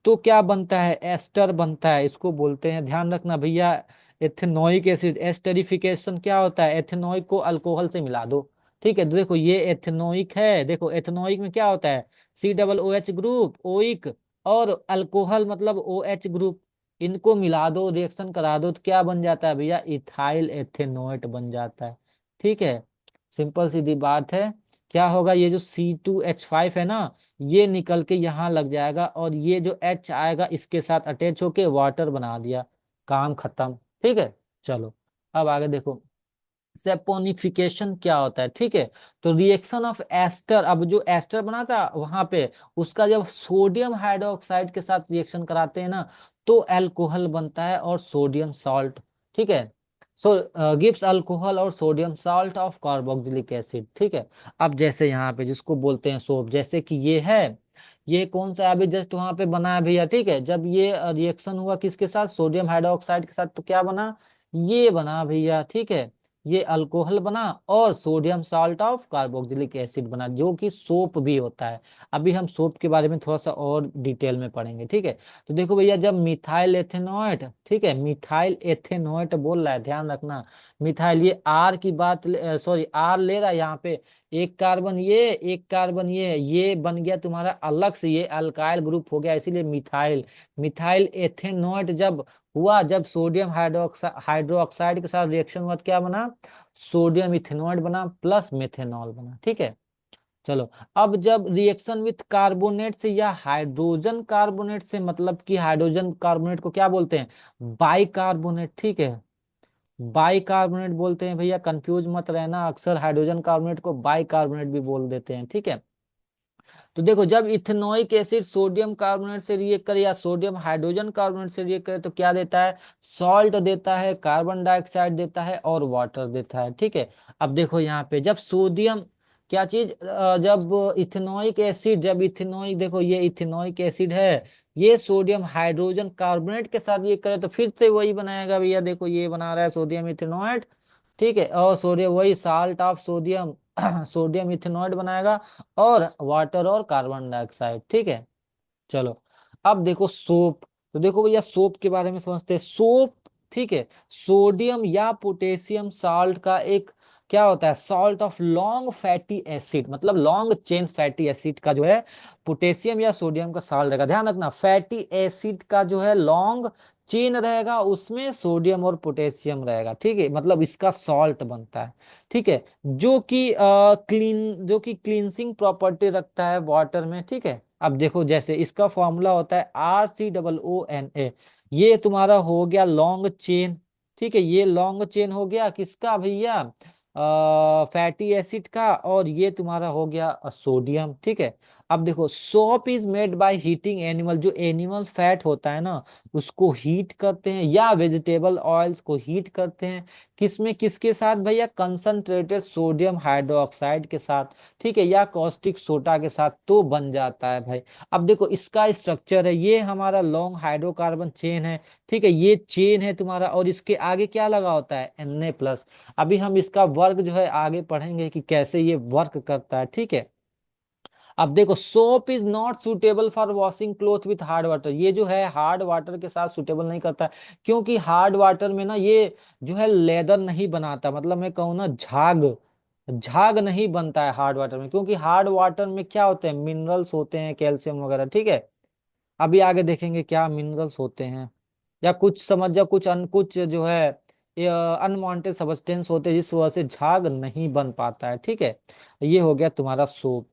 तो क्या बनता है, एस्टर बनता है, इसको बोलते हैं, ध्यान रखना भैया, एथेनोइक एसिड, एस्टरिफिकेशन क्या होता है, एथेनोइक को अल्कोहल से मिला दो, ठीक है। तो देखो ये एथेनोइक है, देखो एथेनोइक में क्या होता है, COOH ग्रुप, ओइक, और अल्कोहल मतलब OH ग्रुप, इनको मिला दो, रिएक्शन करा दो, तो क्या बन जाता है भैया, इथाइल एथेनोएट बन जाता है, ठीक है। सिंपल सीधी बात है, क्या होगा, ये जो C2H5 है ना, ये निकल के यहाँ लग जाएगा, और ये जो H आएगा इसके साथ अटैच होके वाटर बना दिया, काम खत्म, ठीक है। चलो अब आगे देखो, सेपोनिफिकेशन क्या होता है, ठीक है। तो रिएक्शन ऑफ एस्टर, अब जो एस्टर बना था वहां पे, उसका जब सोडियम हाइड्रोक्साइड के साथ रिएक्शन कराते हैं ना, तो अल्कोहल बनता है और सोडियम सॉल्ट, ठीक है। सो गिव्स अल्कोहल और sodium salt of carboxylic acid, ठीक है। अब जैसे यहाँ पे जिसको बोलते हैं सोप, जैसे कि ये है, ये कौन सा है, अभी जस्ट वहां पे बना है भैया, ठीक है। जब ये रिएक्शन हुआ किसके साथ, सोडियम हाइड्रोक्साइड के साथ, तो क्या बना, ये बना भैया, ठीक है, ये अल्कोहल बना, और sodium salt of carboxylic acid बना, जो कि सोप भी होता है। अभी हम सोप के बारे में थोड़ा सा और डिटेल में पढ़ेंगे, ठीक है। तो देखो भैया, जब मिथाइल एथेनोएट, ठीक है, मिथाइल एथेनोएट बोल रहा है, ध्यान रखना, मिथाइल, ये आर की बात, सॉरी आर ले रहा है यहाँ पे, एक कार्बन ये, एक कार्बन ये बन गया तुम्हारा अलग से, ये अल्काइल ग्रुप हो गया, इसीलिए मिथाइल, मिथाइल एथेनोएट जब हुआ, जब सोडियम हाइड्रोक्साइड के साथ रिएक्शन हुआ तो क्या बना, सोडियम इथेनॉइड बना प्लस मेथेनॉल बना, ठीक है। चलो अब जब रिएक्शन विथ कार्बोनेट से या हाइड्रोजन कार्बोनेट से, मतलब कि हाइड्रोजन कार्बोनेट को क्या बोलते हैं, बाइकार्बोनेट, ठीक है, बाइकार्बोनेट बोलते हैं भैया, कंफ्यूज मत रहना, अक्सर हाइड्रोजन कार्बोनेट को बाइकार्बोनेट भी बोल देते हैं, ठीक है। तो देखो जब इथेनोइक एसिड सोडियम कार्बोनेट से रिएक्ट करे या सोडियम हाइड्रोजन कार्बोनेट से रिएक्ट करे, तो क्या देता है, सॉल्ट देता है, कार्बन डाइऑक्साइड देता है, और वाटर देता है, ठीक है। अब देखो यहाँ पे जब सोडियम, क्या चीज, जब इथेनोइक एसिड, जब इथेनोइक, देखो ये इथेनोइक एसिड है, ये सोडियम हाइड्रोजन कार्बोनेट के साथ ये करे तो फिर से वही बनाएगा भैया, देखो ये बना रहा है सोडियम इथेनोएट, ठीक है, और सोडियम वही salt of sodium sodium ethanoid बनाएगा, और वाटर और कार्बन डाइऑक्साइड, ठीक है। चलो अब देखो सोप, तो देखो भैया सोप के बारे में समझते हैं, सोप, ठीक है, सोडियम या पोटेशियम साल्ट का एक, क्या होता है, salt of long fatty acid, मतलब लॉन्ग चेन फैटी एसिड का जो है, पोटेशियम या सोडियम का साल्ट रहेगा, ध्यान रखना, फैटी एसिड का जो है लॉन्ग चेन रहेगा, उसमें सोडियम और पोटेशियम रहेगा, ठीक है, मतलब इसका सॉल्ट बनता है, ठीक है, जो कि क्लींसिंग प्रॉपर्टी रखता है वाटर में, ठीक है। अब देखो जैसे इसका फॉर्मूला होता है RCOONA, ये तुम्हारा हो गया लॉन्ग चेन, ठीक है, ये लॉन्ग चेन हो गया किसका भैया, फैटी एसिड का, और ये तुम्हारा हो गया सोडियम। ठीक है, अब देखो soap is made by heating animal, जो एनिमल फैट होता है ना उसको हीट करते हैं, या वेजिटेबल ऑयल्स को हीट करते हैं, किसमें किसके साथ भैया, कंसंट्रेटेड सोडियम हाइड्रोक्साइड के साथ, ठीक है, या कॉस्टिक सोडा के साथ, तो बन जाता है भाई। अब देखो इसका स्ट्रक्चर है, ये हमारा लॉन्ग हाइड्रोकार्बन चेन है, ठीक है, ये चेन है तुम्हारा, और इसके आगे क्या लगा होता है, Na+। अभी हम इसका वर्क जो है आगे पढ़ेंगे कि कैसे ये वर्क करता है, ठीक है। अब देखो soap is not suitable for washing cloth with hard water, ये जो है हार्ड वाटर के साथ सुटेबल नहीं करता है, क्योंकि हार्ड वाटर में ना ये जो है लेदर नहीं बनाता, मतलब मैं कहूँ ना झाग, झाग नहीं बनता है हार्ड वाटर में, क्योंकि हार्ड वाटर में क्या होते हैं, मिनरल्स होते हैं, कैल्शियम वगैरह, ठीक है। अभी आगे देखेंगे क्या मिनरल्स होते हैं, या कुछ समझ जाओ, कुछ जो है ये अनवांटेड सब्सटेंस होते हैं जिस वजह से झाग नहीं बन पाता है, ठीक है। ये हो गया तुम्हारा सोप।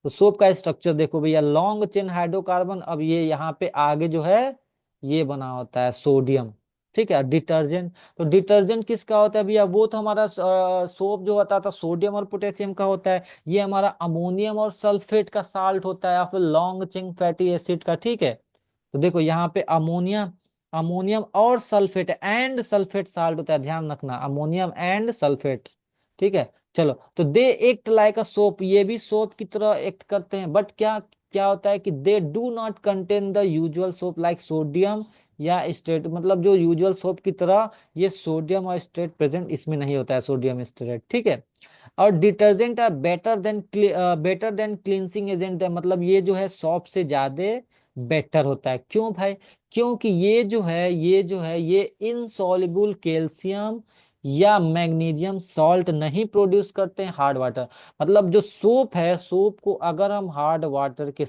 तो सोप का स्ट्रक्चर देखो भैया, लॉन्ग चेन हाइड्रोकार्बन, अब ये यहाँ पे आगे जो है ये बना होता है सोडियम, ठीक है। डिटर्जेंट, तो डिटर्जेंट किसका होता है भैया, वो तो हमारा सोप जो होता था सोडियम और पोटेशियम का होता है, ये हमारा अमोनियम और सल्फेट का साल्ट होता है, या फिर लॉन्ग चेन फैटी एसिड का, ठीक है। तो देखो यहाँ पे अमोनिया, अमोनियम और सल्फेट एंड सल्फेट साल्ट होता है, ध्यान रखना, अमोनियम एंड सल्फेट, ठीक है। चलो, तो they act like a soap, ये भी सोप की तरह एक्ट करते हैं, बट क्या क्या होता है कि they do not contain the usual soap like sodium या स्टेट, मतलब जो यूजुअल सोप की तरह ये सोडियम और स्टेट प्रेजेंट इसमें नहीं होता है, सोडियम स्टेट, ठीक है। और detergent are better than cleansing agent है, मतलब ये जो है सॉप से ज्यादा बेटर होता है, क्यों भाई, क्योंकि ये इनसॉल्युबल कैल्शियम या मैग्नीशियम सॉल्ट नहीं प्रोड्यूस करते हैं हार्ड वाटर, मतलब जो सोप है, सोप को अगर हम हार्ड वाटर के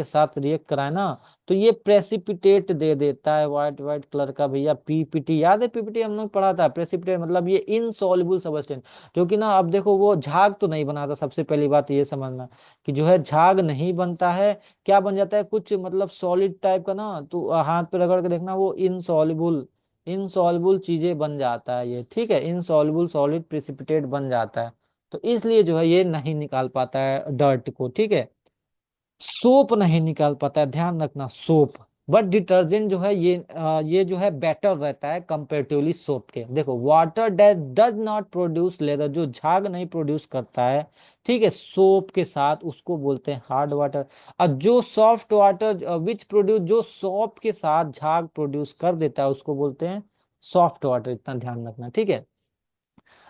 साथ रिएक्ट कराए ना, तो ये प्रेसिपिटेट दे देता है, व्हाइट व्हाइट कलर का भैया, पीपीटी, याद है पीपीटी हम लोग पढ़ा था, प्रेसिपिटेट मतलब ये इनसॉल्युबल सब्सटेंस, जो कि ना अब देखो वो झाग तो नहीं बनाता, सबसे पहली बात ये समझना कि जो है झाग नहीं बनता है, क्या बन जाता है, कुछ मतलब सॉलिड टाइप का ना, तो हाथ पे रगड़ के देखना, वो इनसॉल्युबल इनसॉल्युबल चीजें बन जाता है ये, ठीक है, इनसॉल्युबल सॉलिड प्रेसिपिटेट बन जाता है, तो इसलिए जो है ये नहीं निकाल पाता है डर्ट को, ठीक है। सोप नहीं निकाल पाता है, ध्यान रखना, सोप। बट डिटर्जेंट जो है ये जो है बेटर रहता है कंपेरेटिवली सोप के। देखो water that does not produce leather, जो झाग नहीं प्रोड्यूस करता है, ठीक है, सोप के साथ, उसको बोलते हैं हार्ड वाटर। और जो सॉफ्ट वाटर विच प्रोड्यूस, जो सोप के साथ झाग प्रोड्यूस कर देता है, उसको बोलते हैं सॉफ्ट वाटर, इतना ध्यान रखना, ठीक है।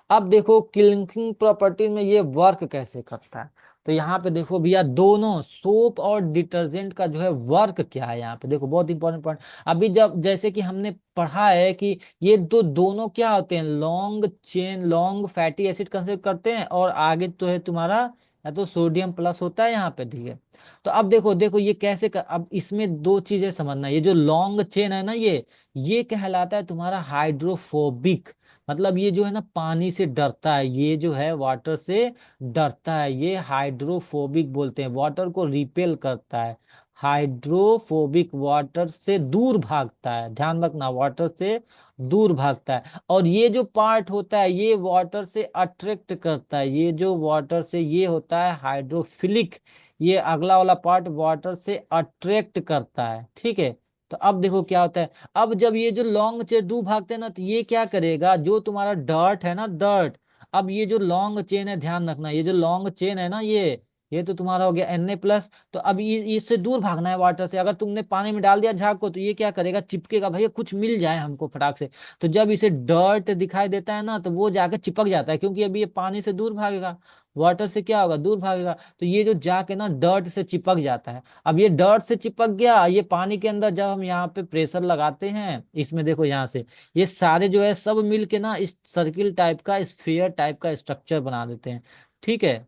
अब देखो क्लिंकिंग प्रॉपर्टीज में ये वर्क कैसे करता है, तो यहाँ पे देखो भैया दोनों सोप और डिटर्जेंट का जो है वर्क क्या है, यहाँ पे देखो बहुत इंपॉर्टेंट पॉइंट। अभी जब जैसे कि हमने पढ़ा है कि ये दोनों क्या होते हैं, long chain long fatty acid consider करते हैं, और आगे तो है तुम्हारा या तो सोडियम प्लस होता है यहाँ पे, ठीक है। तो अब देखो देखो ये कैसे अब इसमें दो चीजें समझना, ये जो लॉन्ग चेन है ना, ये कहलाता है तुम्हारा हाइड्रोफोबिक, मतलब ये जो है ना पानी से डरता है, ये जो है वाटर से डरता है, ये हाइड्रोफोबिक बोलते हैं, वाटर को रिपेल करता है, हाइड्रोफोबिक वाटर से दूर भागता है, ध्यान रखना, वाटर से दूर भागता है। और ये जो पार्ट होता है ये वाटर से अट्रैक्ट करता है, ये जो वाटर से ये होता है हाइड्रोफिलिक, ये अगला वाला पार्ट वाटर से अट्रैक्ट करता है, ठीक है। तो अब देखो क्या होता है, अब जब ये जो लॉन्ग चेन दूर भागते हैं ना, तो ये क्या करेगा, जो तुम्हारा डर्ट है ना, डर्ट, अब ये जो लॉन्ग चेन है, ध्यान रखना, ये जो लॉन्ग चेन है ना, ये तो तुम्हारा हो गया Na+। तो अब ये इससे दूर भागना है वाटर से, अगर तुमने पानी में डाल दिया झाग को, तो ये क्या करेगा, चिपकेगा, भैया कुछ मिल जाए हमको फटाक से, तो जब इसे डर्ट दिखाई देता है ना, तो वो जाके चिपक जाता है, क्योंकि अभी ये पानी से दूर भागेगा, वाटर से क्या होगा, दूर भागेगा, तो ये जो जाके ना डर्ट से चिपक जाता है। अब ये डर्ट से चिपक गया, ये पानी के अंदर जब हम यहाँ पे प्रेशर लगाते हैं, इसमें देखो यहाँ से ये सारे जो है सब मिल के ना इस सर्किल टाइप का, स्फीयर टाइप का स्ट्रक्चर बना देते हैं, ठीक है।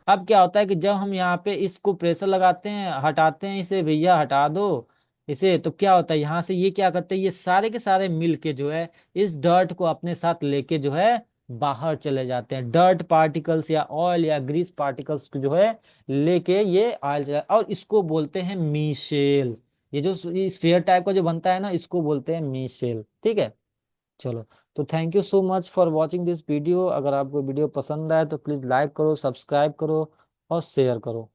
अब क्या होता है कि जब हम यहाँ पे इसको प्रेशर लगाते हैं, हटाते हैं इसे, भैया हटा दो इसे, तो क्या होता है, यहाँ से ये क्या करते हैं, ये सारे के सारे मिल के जो है इस डर्ट को अपने साथ लेके जो है बाहर चले जाते हैं, डर्ट पार्टिकल्स या ऑयल या ग्रीस पार्टिकल्स को जो है लेके ये ऑयल चला, और इसको बोलते हैं मीशेल, ये जो स्फीयर टाइप का जो बनता है ना, इसको बोलते हैं मीसेल, ठीक है। चलो, तो thank you so much for watching this video. अगर आपको वीडियो पसंद आए तो प्लीज लाइक करो, सब्सक्राइब करो और शेयर करो।